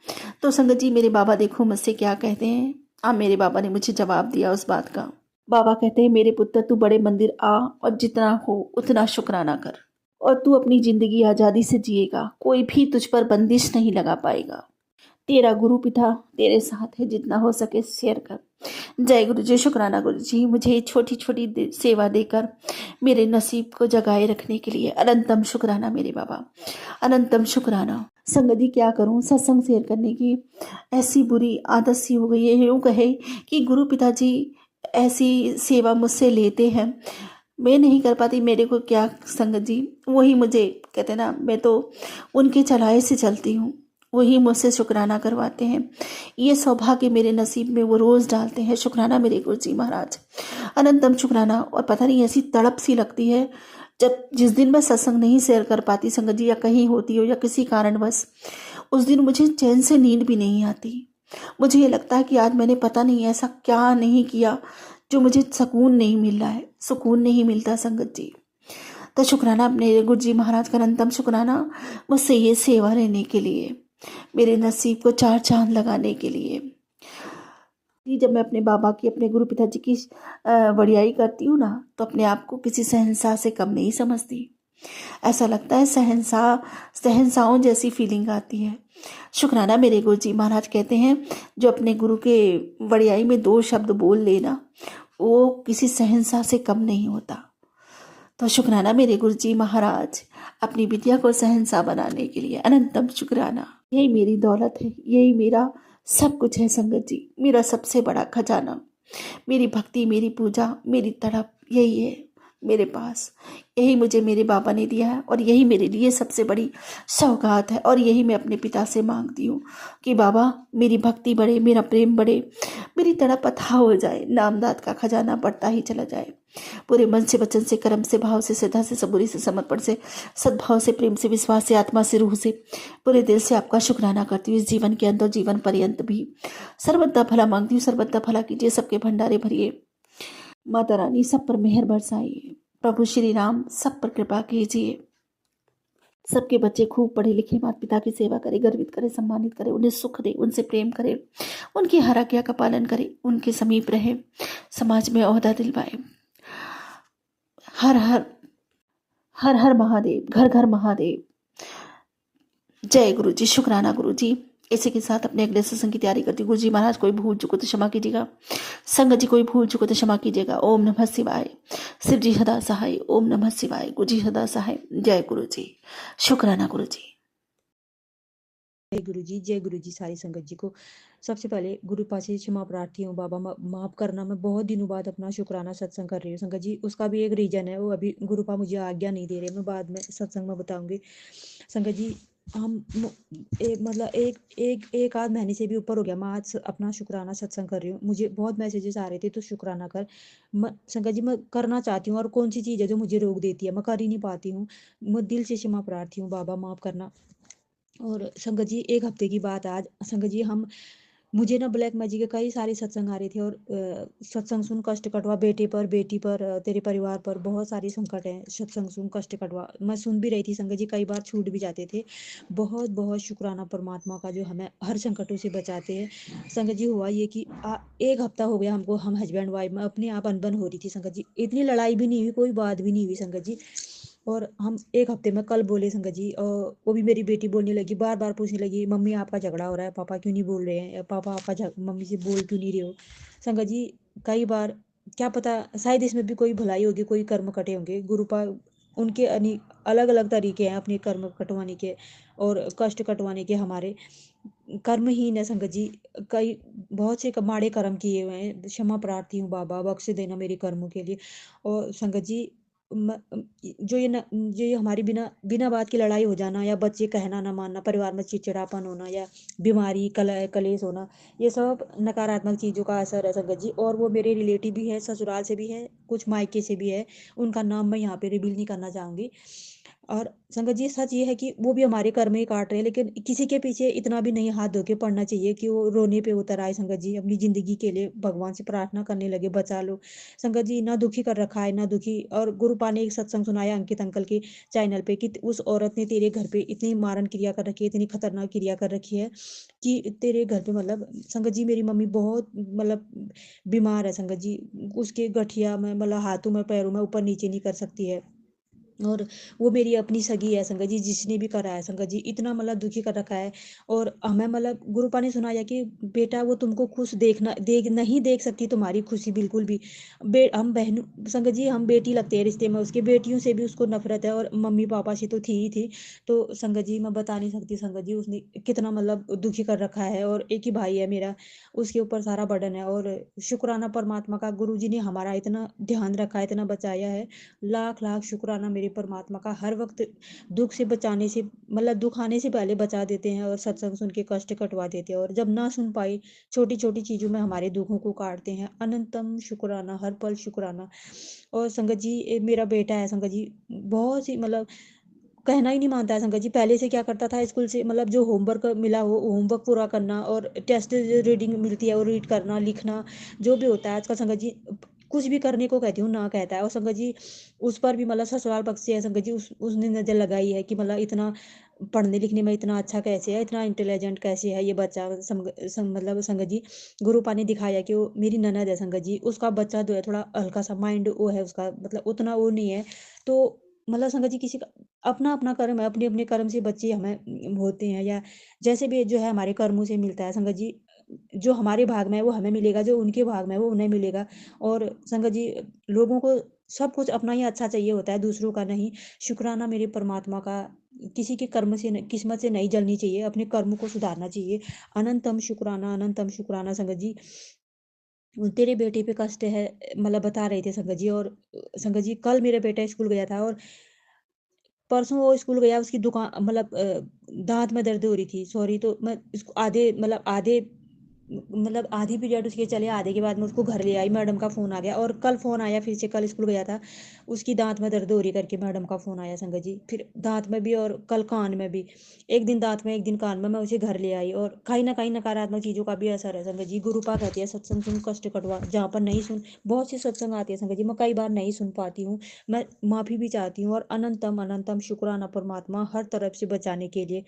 तो संगत जी मेरे बाबा देखो मुझसे क्या कहते हैं। अब मेरे बाबा ने मुझे जवाब दिया उस बात का। बाबा कहते हैं, मेरे पुत्र तू बड़े मंदिर आ और जितना हो उतना शुक्राना कर, और तू अपनी ज़िंदगी आज़ादी से जिएगा, कोई भी तुझ पर बंदिश नहीं लगा पाएगा। तेरा गुरु पिता तेरे साथ है, जितना हो सके शेयर कर। जय गुरु जी। शुक्राना गुरु जी, मुझे छोटी छोटी सेवा देकर मेरे नसीब को जगाए रखने के लिए। अनंतम शुक्राना मेरे बाबा, अनंतम शुक्राना। संगति क्या करूं, सत्संग शेयर करने की ऐसी बुरी आदत सी हो गई है। यूँ कहे कि गुरु पिताजी ऐसी सेवा मुझसे लेते हैं, मैं नहीं कर पाती। मेरे को क्या संगत जी, वही मुझे कहते ना, मैं तो उनके चलाए से चलती हूँ, वही मुझसे शुक्राना करवाते हैं। ये सौभाग्य मेरे नसीब में वो रोज़ डालते हैं। शुक्राना मेरे गुरुजी महाराज, अनंतम शुक्राना। और पता नहीं ऐसी तड़प सी लगती है जिस दिन मैं सत्संग नहीं शेयर कर पाती संगत जी, या कहीं होती हो या किसी कारणवश, उस दिन मुझे चैन से नींद भी नहीं आती। मुझे ये लगता है कि आज मैंने पता नहीं ऐसा क्या नहीं किया जो मुझे सुकून नहीं मिल रहा है, सुकून नहीं मिलता संगत जी। तो शुक्राना अपने गुरुजी महाराज का, अनंतम शुक्राना मुझसे ये सेवा लेने के लिए, मेरे नसीब को 4 चांद लगाने के लिए। जब मैं अपने बाबा की, अपने गुरु पिताजी की बड़ियाई करती हूँ ना, तो अपने आप को किसी शहंशाह से कम नहीं समझती। ऐसा लगता है शहंशाहों जैसी फीलिंग आती है। शुक्राना मेरे गुरुजी महाराज कहते हैं, जो अपने गुरु के बड़ियाई में 2 शब्द बोल लेना, वो किसी शहंशाह से कम नहीं होता। तो शुक्राना मेरे गुरुजी महाराज, अपनी बिटिया को शहंशाह बनाने के लिए अनंतम शुक्राना। यही मेरी दौलत है, यही मेरा सब कुछ है संगत जी, मेरा सबसे बड़ा खजाना। मेरी भक्ति, मेरी पूजा, मेरी तड़प, यही है मेरे पास। यही मुझे मेरे बाबा ने दिया है, और यही मेरे लिए सबसे बड़ी सौगात है। और यही मैं अपने पिता से मांगती हूँ कि बाबा मेरी भक्ति बढ़े, मेरा प्रेम बढ़े, मेरी तड़प अथाह हो जाए, नामदाद का खजाना बढ़ता ही चला जाए। पूरे मन से, वचन से, कर्म से, भाव से, श्रद्धा से, सबूरी से, समर्पण से, सद्भाव से, प्रेम से, विश्वास से, आत्मा से, रूह से, पूरे दिल से आपका शुक्राना करती हूँ। इस जीवन के अंदर, जीवन पर्यंत भी सर्वदा भला मांगती हूँ। सर्वदा भला कीजिए, सबके भंडारे भरिए। माता रानी सब पर मेहर बरसाइए। प्रभु श्री राम सब पर कृपा कीजिए। सबके बच्चे खूब पढ़े लिखे, माता पिता की सेवा करे, गर्वित करे, सम्मानित करे, उन्हें सुख दे, उनसे प्रेम करे, उनकी हर आज्ञा का पालन करे, उनके समीप रहे, समाज में ओहदा दिलवाए। हर हर हर हर महादेव, घर घर महादेव। जय गुरु जी, शुक्राना गुरु जी। इसी के साथ अपने अगले सत्संग की तैयारी करती हूँ। गुरु जी महाराज कोई भूल चुको तो क्षमा कीजिएगा, संगत जी कोई भूल चुको तो क्षमा कीजिएगा। ओम नमः शिवाय। शिव जी सदा सहाय। ओम नमः शिवाय। गुरु जी सदा सहाय। जय गुरु जी, शुक्राना गुरु जी। जय गुरु जी। सारी संगत जी को सबसे पहले गुरु पास से क्षमा प्रार्थी हूँ। बाबा माफ करना, मैं बहुत दिनों बाद अपना शुक्राना सत्संग कर रही हूँ संगत जी। उसका भी एक रीजन है, वो अभी गुरु पा मुझे आज्ञा नहीं दे रहे, मैं बाद में सत्संग में बताऊंगी संगत जी। हम एक आध महीने से भी ऊपर हो गया, मैं आज अपना शुक्राना सत्संग कर रही हूँ। मुझे बहुत मैसेजेस आ रहे थे तो शुक्राना कर संगत जी मैं करना चाहती हूँ, और कौन सी चीज़ है जो मुझे रोक देती है, मैं कर ही नहीं पाती हूँ। मैं दिल से क्षमा प्रार्थी हूँ, बाबा माफ करना। और संगत जी एक हफ्ते की बात आज संगत जी, मुझे ना ब्लैक मैजिक के कई सारे सत्संग आ रहे थे, और सत्संग सुन कष्ट कटवा, बेटे पर बेटी पर तेरे परिवार पर बहुत सारी संकट है, सत्संग सुन कष्ट कटवा, मैं सुन भी रही थी संगत जी, कई बार छूट भी जाते थे। बहुत बहुत शुक्राना परमात्मा का जो हमें हर संकटों से बचाते हैं संगत जी। हुआ ये कि एक हफ्ता हो गया हमको, हम हस्बैंड वाइफ में अपने आप अनबन हो रही थी संगत जी, इतनी लड़ाई भी नहीं हुई, कोई बात भी नहीं हुई संगत जी। और हम एक हफ्ते में कल बोले संगत जी, और वो भी मेरी बेटी बोलने लगी, बार बार पूछने लगी, मम्मी आपका झगड़ा हो रहा है, पापा क्यों नहीं बोल रहे हैं, पापा आपका मम्मी से बोल क्यों नहीं रहे हो संगत जी। कई बार क्या पता शायद इसमें भी कोई भलाई होगी, कोई कर्म कटे होंगे, गुरुपा उनके अलग अलग तरीके हैं अपने कर्म कटवाने के और कष्ट कटवाने के। हमारे कर्महीन है संगत जी, कई बहुत से माड़े कर्म किए हुए हैं, क्षमा प्रार्थी हूँ बाबा, बख्श देना मेरे कर्मों के लिए। और संगत जी जो ये हमारी बिना बिना बात की लड़ाई हो जाना, या बच्चे कहना ना मानना, परिवार में चिड़चिड़ापन होना, या बीमारी कलेश होना, ये सब नकारात्मक चीज़ों का असर है संगत जी। और वो मेरे रिलेटिव भी है, ससुराल से भी है, कुछ मायके से भी है, उनका नाम मैं यहाँ पे रिवील नहीं करना चाहूँगी। और संगत जी सच ये है कि वो भी हमारे कर्म ही काट रहे हैं, लेकिन किसी के पीछे इतना भी नहीं हाथ धो के पड़ना चाहिए कि वो रोने पे उतर आए संगत जी, अपनी जिंदगी के लिए भगवान से प्रार्थना करने लगे बचा लो संगत जी। ना दुखी कर रखा है ना दुखी। और गुरुपा ने एक सत्संग सुनाया अंकित अंकल के चैनल पे कि उस औरत ने तेरे घर पे इतनी मारन क्रिया कर रखी है, इतनी खतरनाक क्रिया कर रखी है कि तेरे घर पे मतलब संगत जी मेरी मम्मी बहुत मतलब बीमार है संगत जी, उसके गठिया में मतलब हाथों में पैरों में ऊपर नीचे नहीं कर सकती है। और वो मेरी अपनी सगी है संगत जी, जिसने भी करा है संगत जी, इतना मतलब दुखी कर रखा है। और हमें मतलब गुरुपा ने सुनाया कि बेटा वो तुमको खुश नहीं देख सकती तुम्हारी खुशी बिल्कुल भी। हम बहन संगत जी, हम बेटी लगते हैं रिश्ते में उसके, बेटियों से भी उसको नफरत है, और मम्मी पापा से तो थी ही थी। तो संगत जी मैं बता नहीं सकती संगत जी, उसने कितना मतलब दुखी कर रखा है। और एक ही भाई है मेरा, उसके ऊपर सारा बर्डन है। और शुक्राना परमात्मा का, गुरु जी ने हमारा इतना ध्यान रखा है, इतना बचाया है, लाख लाख शुक्राना मेरे परमात्मा का। हर वक्त दुख से बचाने से मतलब दुख आने से पहले बचा देते हैं, और सत्संग सुन के कष्ट कटवा देते हैं, और जब ना सुन पाए छोटी छोटी चीज़ों में हमारे दुखों को काटते हैं। अनंतम शुक्राना, हर पल शुक्राना। और संगत जी मेरा बेटा है संगत जी, बहुत सी मतलब कहना ही नहीं मानता है संगत जी। पहले से क्या करता था, स्कूल से मतलब जो होमवर्क मिला हो होमवर्क पूरा करना, और टेस्ट रीडिंग मिलती है वो रीड करना लिखना, जो भी होता है आजकल संगत जी, कुछ भी करने को कहती हूँ ना कहता है। और संगत जी उस पर भी मतलब ससुराल पक्ष से है संगत जी, उसने नज़र लगाई है कि मतलब इतना पढ़ने लिखने में इतना अच्छा कैसे है, इतना इंटेलिजेंट कैसे है ये बच्चा। मतलब संगत जी गुरुपा ने दिखाया कि वो मेरी ननद है संगत जी, उसका बच्चा जो है थोड़ा हल्का सा माइंड वो है उसका, मतलब उतना वो नहीं है। तो मतलब संगत जी किसी का अपना अपना कर्म है, अपने अपने कर्म से बच्चे हमें होते हैं, या जैसे भी जो है हमारे कर्मों से मिलता है संगत जी। जो हमारे भाग में है वो हमें मिलेगा, जो उनके भाग में है वो उन्हें मिलेगा। और संगत जी लोगों को सब कुछ अपना ही अच्छा चाहिए होता है, दूसरों का नहीं। शुक्राना मेरे परमात्मा का, किसी के कर्म से किस्मत से नहीं जलनी चाहिए, अपने कर्म को सुधारना चाहिए। अनंतम शुक्राना, अनंतम शुक्राना संगत जी। तेरे बेटे पे कष्ट है मतलब बता रहे थे संगत जी। और संगत जी कल मेरा बेटा स्कूल गया था, और परसों वो स्कूल गया, उसकी दुकान मतलब दांत में दर्द हो रही थी, सॉरी, तो मैं इसको आधे मतलब आधे मतलब आधी पीरियड उसके चले, आधे के बाद मैं उसको घर ले आई, मैडम का फ़ोन आ गया। और कल फ़ोन आया फिर से, कल स्कूल गया था, उसकी दांत में दर्द हो रही करके मैडम का फ़ोन आया संगत जी। फिर दांत में भी और कल कान में भी, एक दिन दांत में एक दिन कान में, मैं उसे घर ले आई। और कहीं ना कहीं नकारात्मक चीज़ों का भी असर है संगत जी। गुरुपा कहती है सत्संग सुन कष्ट कटवा, जहाँ पर नहीं सुन, बहुत सी सत्संग आती है संगत जी, मैं कई बार नहीं सुन पाती हूँ, मैं माफ़ी भी चाहती हूँ। और अनंतम अनंतम शुक्राना परमात्मा हर तरफ से बचाने के लिए।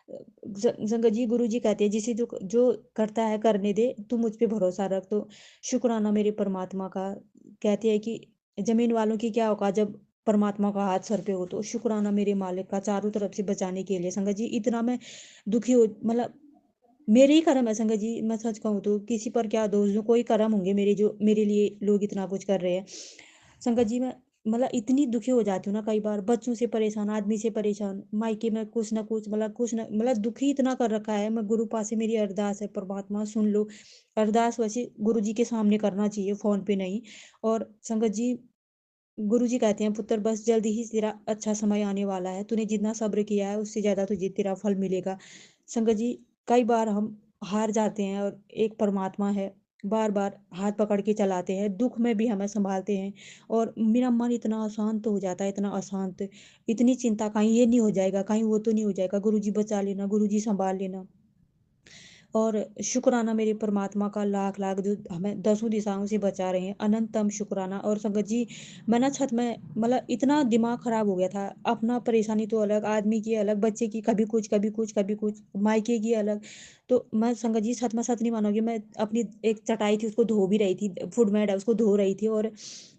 संगत जी, गुरु जी कहते हैं जिसे जो जो करता है करने दे, तू मुझ पे भरोसा रख। तो शुक्राना मेरे परमात्मा का। कहते हैं कि जमीन वालों की क्या औकात जब परमात्मा का हाथ सर पे हो। तो शुक्राना मेरे मालिक का चारों तरफ से बचाने के लिए संगत जी। इतना मैं दुखी हो, मतलब मेरे ही कर्म है संगत जी, मैं सच कहूँ तो किसी पर क्या दोष दूं, कोई कर्म होंगे मेरे जो मेरे लिए लोग इतना कुछ कर रहे हैं संगत जी। मैं मतलब इतनी दुखी हो जाती हूँ ना, कई बार बच्चों से परेशान, आदमी से परेशान, मायके में कुछ ना कुछ, मतलब कुछ ना, मतलब दुखी इतना कर रखा है। मैं गुरु पास से मेरी अरदास है, परमात्मा सुन लो। अरदास वैसे गुरु जी के सामने करना चाहिए, फोन पे नहीं। और संगत जी, गुरु जी कहते हैं पुत्र बस जल्दी ही तेरा अच्छा समय आने वाला है, तूने जितना सब्र किया है उससे ज्यादा तुझे तेरा फल मिलेगा। संगत जी, कई बार हम हार जाते हैं और एक परमात्मा है, बार बार हाथ पकड़ के चलाते हैं, दुख में भी हमें संभालते हैं। और मेरा मन इतना अशांत हो जाता है, इतना अशांत, इतनी चिंता, कहीं ये नहीं हो जाएगा, कहीं वो तो नहीं हो जाएगा, गुरु जी बचा लेना, गुरु जी संभाल लेना। और शुक्राना मेरे परमात्मा का लाख लाख, जो हमें दसों दिशाओं से बचा रहे हैं, अनंतम शुक्राना। और संगत जी, मैं ना छत में, मतलब इतना दिमाग खराब हो गया था, अपना परेशानी तो अलग, आदमी की अलग, बच्चे की कभी कुछ कभी कुछ कभी कुछ, मायके की अलग। तो मैं संगत जी छत में, सच नहीं मानोगी, मैं अपनी एक चटाई थी उसको धो भी रही थी, फुट मैट है उसको धो रही थी, और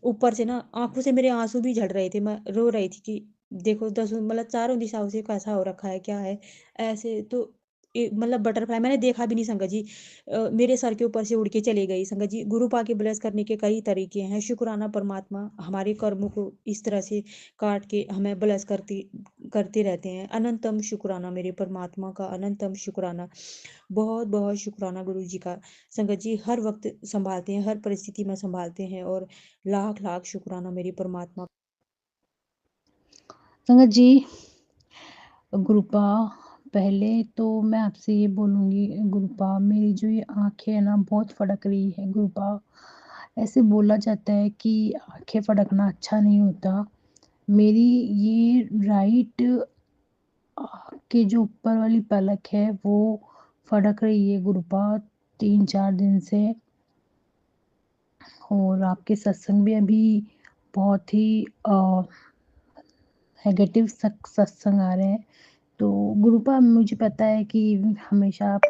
ऊपर से ना आंखों से मेरे आंसू भी झड़ रहे थे, मैं रो रही थी कि देखो दसों, मतलब चारों दिशाओं से कैसा हो रखा है, क्या है ऐसे। तो मतलब बटरफ्लाई मैंने देखा भी नहीं संगत जी, मेरे सर के ऊपर से उड़ के चले गई संगत जी। गुरु पाके ब्लेस करने के कई तरीके हैं, शुक्राना परमात्मा हमारे कर्मों को इस तरह से काट के हमें ब्लेस करती करते रहते हैं। अनंतम शुक्राना मेरे परमात्मा का, अनंतम शुक्राना, बहुत बहुत शुक्राना गुरु जी का। संगत जी हर वक्त संभालते हैं, हर परिस्थिति में संभालते हैं, और लाख लाख शुक्राना मेरे परमात्मा। संगत जी, गुरुपा, पहले तो मैं आपसे ये बोलूँगी गुरुपा, मेरी जो ये आँखें है ना बहुत फड़क रही है गुरुपा। ऐसे बोला जाता है कि आँखें फड़कना अच्छा नहीं होता। मेरी ये राइट के जो ऊपर वाली पलक है वो फड़क रही है गुरुपा 3-4 दिन से। और आपके सत्संग भी अभी बहुत ही नेगेटिव सत्संग आ रहे हैं। तो गुरुपा, मुझे पता है कि हमेशा आप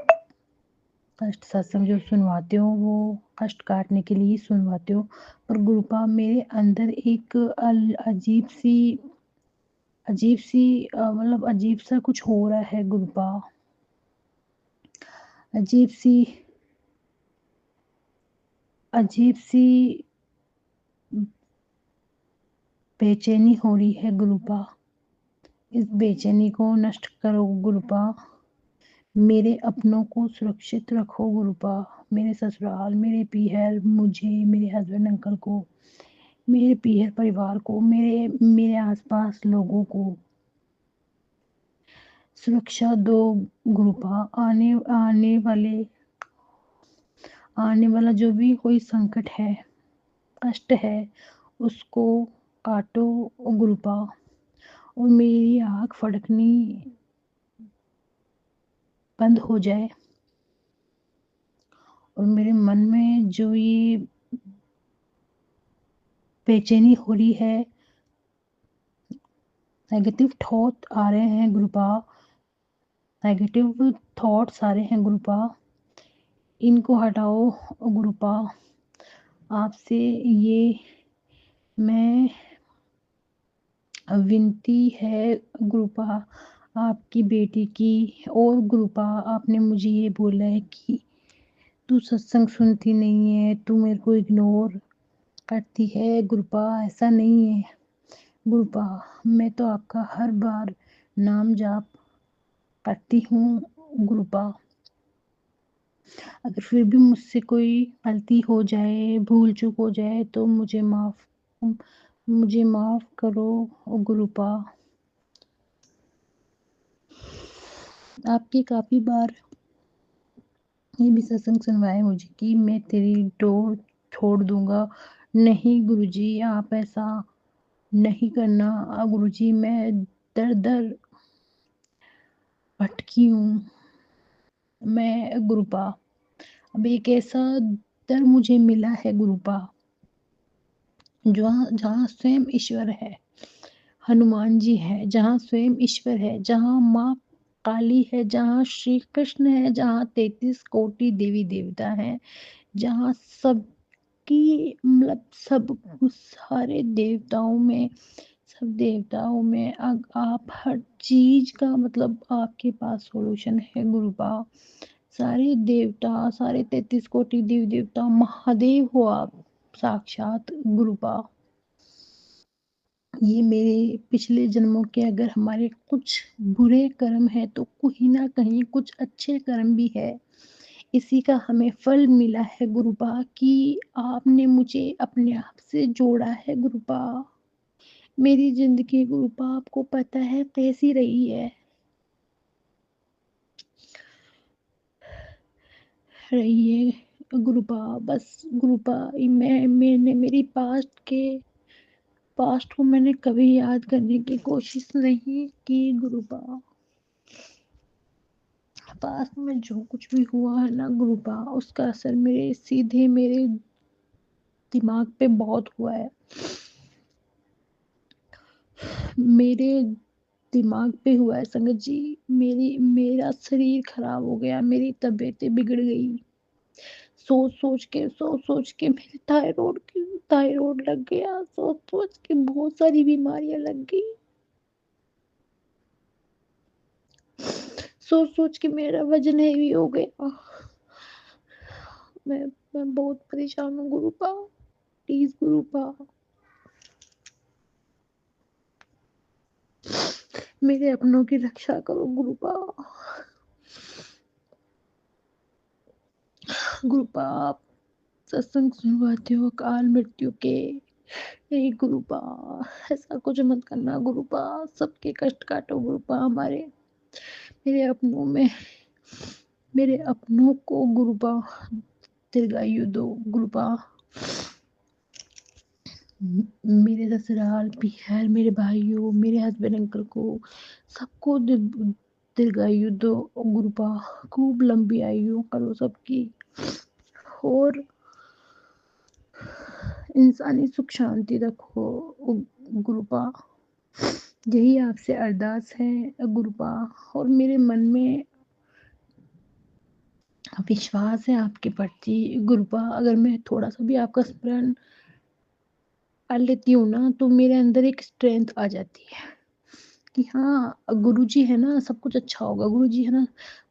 कष्ट सत्संग जो सुनवाते हो वो कष्ट काटने के लिए ही सुनवाते हो। पर गुरुपा, मेरे अंदर एक मतलब अजीब सा कुछ हो रहा है गुरुपा। अजीब सी अजीब सी बेचैनी हो रही है गुरुपा। इस बेचैनी को नष्ट करो गुरुपा। मेरे अपनों को सुरक्षित रखो गुरुपा। मेरे ससुराल, मेरे पीहर, मुझे, मेरे हस्बैंड अंकल को, मेरे पीहर परिवार को, मेरे मेरे आसपास लोगों को सुरक्षा दो गुरुपा। आने वाला जो भी कोई संकट है, कष्ट है, उसको काटो गुरुपा। और मेरी आँख फड़कनी बंद हो जाए, और मेरे मन में जो ये बेचैनी हो रही है, नेगेटिव थॉट आ रहे हैं गुरुपा, नेगेटिव थॉट्स आ रहे हैं गुरुपा, इनको हटाओ गुरुपा। आपसे ये मैं विनती है गुरुपा, आपकी बेटी की। और गुरुपा, आपने मुझे ये बोला है कि तू सत्संग सुनती नहीं है, तू मेरे को इग्नोर करती है गुरुपा। ऐसा नहीं है गुरुपा, मैं तो आपका हर बार नाम जाप करती हूँ गुरुपा। अगर फिर भी मुझसे कोई गलती हो जाए, भूल चूक हो जाए तो मुझे माफ़ करो गुरुपा। आपके काफ़ी बार ये भी सत्संग सुनवाए मुझे कि मैं तेरी डोर छोड़ दूँगा। नहीं गुरुजी आप ऐसा नहीं करना। गुरुजी मैं दर-दर भटकी हूँ। मैं गुरुपा अब एक ऐसा दर मुझे मिला है गुरुपा, जहाँ जहाँ स्वयं ईश्वर है, हनुमान जी है, जहाँ स्वयं ईश्वर है, जहाँ माँ काली है, जहाँ श्री कृष्ण है, जहाँ 33 कोटि देवी देवता हैं, जहाँ सबकी मतलब सब सारे देवताओं में सब देवताओं में आप हर चीज का मतलब आपके पास सॉल्यूशन है गुरुपा। सारे देवता सारे 33 कोटि देवी देवता महादेव हो आप साक्षात गुरुपा। ये मेरे पिछले जन्मों के अगर हमारे कुछ बुरे कर्म है तो कहीं ना कहीं कुछ अच्छे कर्म भी है। इसी का हमें फल मिला है गुरुपा कि आपने मुझे अपने आप से जोड़ा है गुरुपा। मेरी जिंदगी गुरुपा आपको पता है कैसी रही है। रही है गुरुपा बस गुरुपा। मैंने मेरी पास्ट को मैंने कभी याद करने की कोशिश नहीं की गुरुपा। पास्ट में जो कुछ भी हुआ है ना गुरुपा उसका असर मेरे दिमाग पे बहुत हुआ है। मेरे दिमाग पे हुआ है संगत जी। मेरा शरीर खराब हो गया, मेरी तबीयतें बिगड़ गई। सोच सोच के मेरे थायराइड लग गया। सोच सोच के बहुत सारी बीमारियां लग गई। सोच सोच के मेरा वजन हैवी हो गया। मैं बहुत परेशान हूँ गुरुपा। प्लीज गुरुपा मेरे अपनों की रक्षा करो गुरुपा। गुरुपा आप सत्संग सुनवाते हो काल मृत्यु के। नहीं गुरुपा ऐसा कुछ मत करना गुरुपा। सबके कष्ट काटो गुरुपा हमारे। मेरे अपनों में मेरे अपनों को गुरुपा दीर्घायु दो गुरुपा। मेरे ससुराल पिहर मेरे भाइयों मेरे हस्बैंड अंकल को सबको दीर्घायु दो गुरुपा। खूब लंबी आयु करो सबकी। और इंसानी सुख शांति रखो गुरुपा। यही आपसे अरदास है गुरुपा। और मेरे मन में विश्वास है आपके प्रति गुरुपा। अगर मैं थोड़ा सा भी आपका स्मरण कर लेती हूँ ना तो मेरे अंदर एक स्ट्रेंथ आ जाती है कि हाँ गुरुजी है ना सब कुछ अच्छा होगा गुरुजी है ना।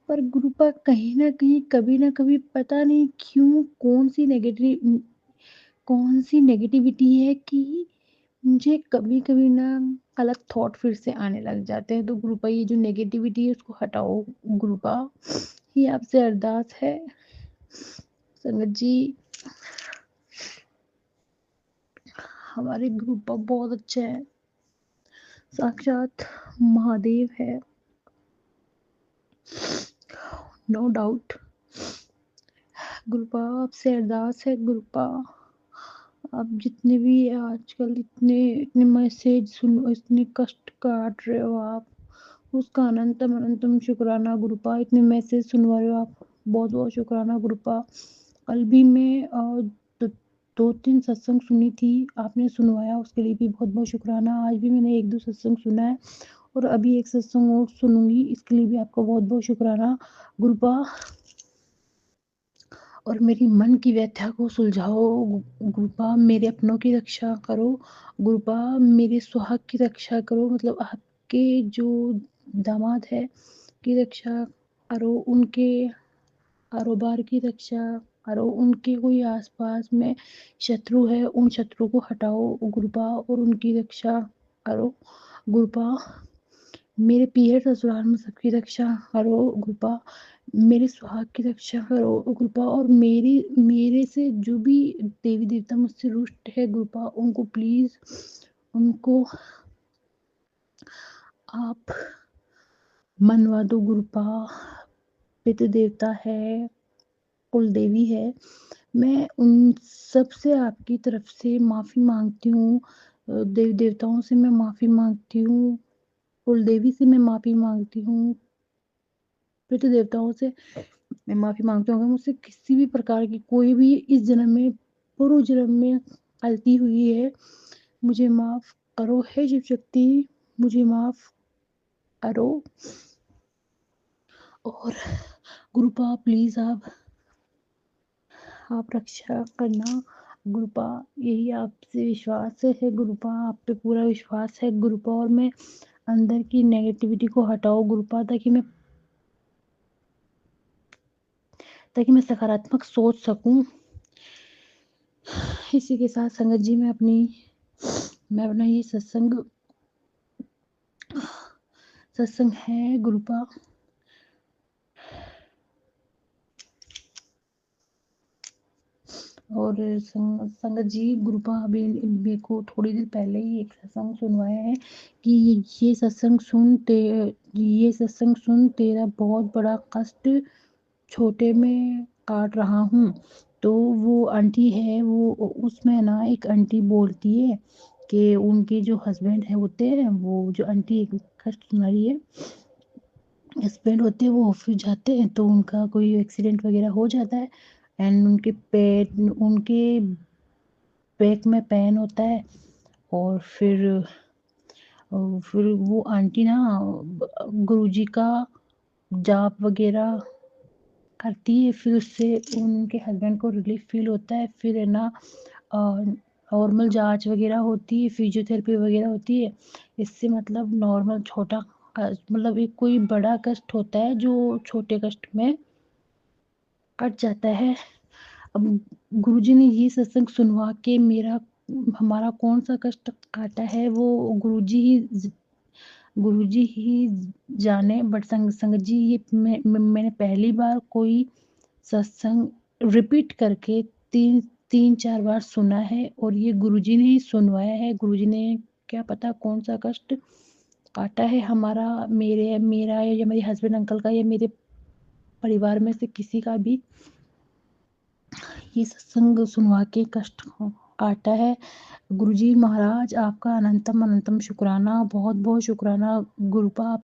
पर गुरुपा कहीं ना कहीं कभी ना कभी पता नहीं क्यों कौन सी नेगेटिविटी है कि मुझे कभी कभी ना गलत थॉट फिर से आने लग जाते हैं। तो गुरुपा ये जो नेगेटिविटी है उसको हटाओ गुरुपा। ये आपसे अरदास है संगत जी। हमारे गुरुपा बहुत अच्छे हैं। साक्षात महादेव है नो डाउट। गुरुपा आपसे अरदास है गुरुपा। आप जितने भी आजकल इतने इतने मैसेज सुन इतने कष्ट काट रहे हो आप उसका अनंतम अनंतम शुक्राना गुरुपा। इतने मैसेज सुनवा रहे हो आप बहुत बहुत शुक्राना गुरुपा। कल भी मैं दो, 2-3 सत्संग सुनी थी आपने सुनवाया उसके लिए भी बहुत बहुत शुक्राना। आज भी मैंने 1-2 सत्संग सुना है और अभी एक सत्संग और सुनूंगी इसके लिए भी आपका बहुत बहुत शुक्राना गुरुपा। और मेरी मन की व्यथा को सुलझाओ गुरुपा। मेरे अपनों की रक्षा करो गुरुपा। मेरे सुहाग की रक्षा करो मतलब आपके जो दामाद है की रक्षा करो। उनके कारोबार की रक्षा करो। उनके कोई आसपास में शत्रु है उन शत्रु को हटाओ गुरुपा और उनकी रक्षा करो गुरुपा। मेरे पीहर ससुराल में सबकी रक्षा करो गुरुपा। मेरे सुहाग की रक्षा करो गुरुपा। और मेरे से जो भी देवी देवता मुझसे रुष्ट है गुरुपा उनको प्लीज उनको आप मनवा दो गुरुपा। पितृ देवता है कुलदेवी है। मैं उन सब से आपकी तरफ से माफ़ी माँगती हूँ। देवी-देवताओं से मैं माफ़ी माँगती हूँ, कुलदेवी से मैं माफ़ी माँगती हूँ, पितृ देवताओं से मैं माफ़ी माँगती हूँ। अगर मुझसे किसी भी प्रकार की कोई भी इस जन्म में, पूर्व जन्म में गलती हुई है, मुझे माफ़ करो हे शिव शक्ति, मुझे माफ़ करो। और गुरुपा प्लीज़ आप रक्षा करना। गुरुपा यही आपसे विश्वास है गुरुपा, आप पे पूरा विश्वास है गुरुपा, और मैं अंदर की नेगेटिविटी को हटाओ गुरुपा, ताकि मैं सकारात्मक सोच सकूं। इसी के साथ संगत जी मैं अपना ये सत्संग है गुरुपा। और संगत जी गुरुपा अभी मेरे को थोड़ी देर पहले ही एक सत्संग सुनवाया है कि ये सत्संग सुन तेरा बहुत बड़ा कष्ट छोटे में काट रहा हूँ। तो वो आंटी है, वो उसमें ना एक आंटी बोलती है कि उनके जो हस्बैंड है होते हैं, वो जो आंटी एक कष्ट सुना रही है, हस्बैंड होते हैं, वो ऑफिस जाते हैं तो उनका कोई एक्सीडेंट वगैरह हो जाता है एंड उनके बैक में पेन होता है। और फिर वो आंटी ना गुरुजी का जाप वगैरह करती है, फिर उससे उनके हस्बैंड को रिलीफ फील होता है। फिर है ना नॉर्मल जांच वगैरह होती है, फिजियोथेरेपी वगैरह होती है। इससे मतलब नॉर्मल छोटा मतलब एक कोई बड़ा कष्ट होता है जो छोटे कष्ट में कट जाता है। अब गुरुजी ने ये सत्संग सुनवा के हमारा कौन सा कष्ट काटा है वो गुरुजी ही जाने। बट संगत जी ये मैंने पहली बार कोई सत्संग रिपीट करके तीन तीन चार बार सुना है, और ये गुरुजी ने ही सुनवाया है। गुरुजी ने क्या पता कौन सा कष्ट काटा है हमारा, मेरा या मेरे हस्बैंड अंकल का या मेरे परिवार में से किसी का भी ये सत्संग सुनवा के कष्ट काटा है। गुरुजी महाराज आपका अनंतम अनंतम शुक्राना, बहुत बहुत शुक्राना गुरुपा।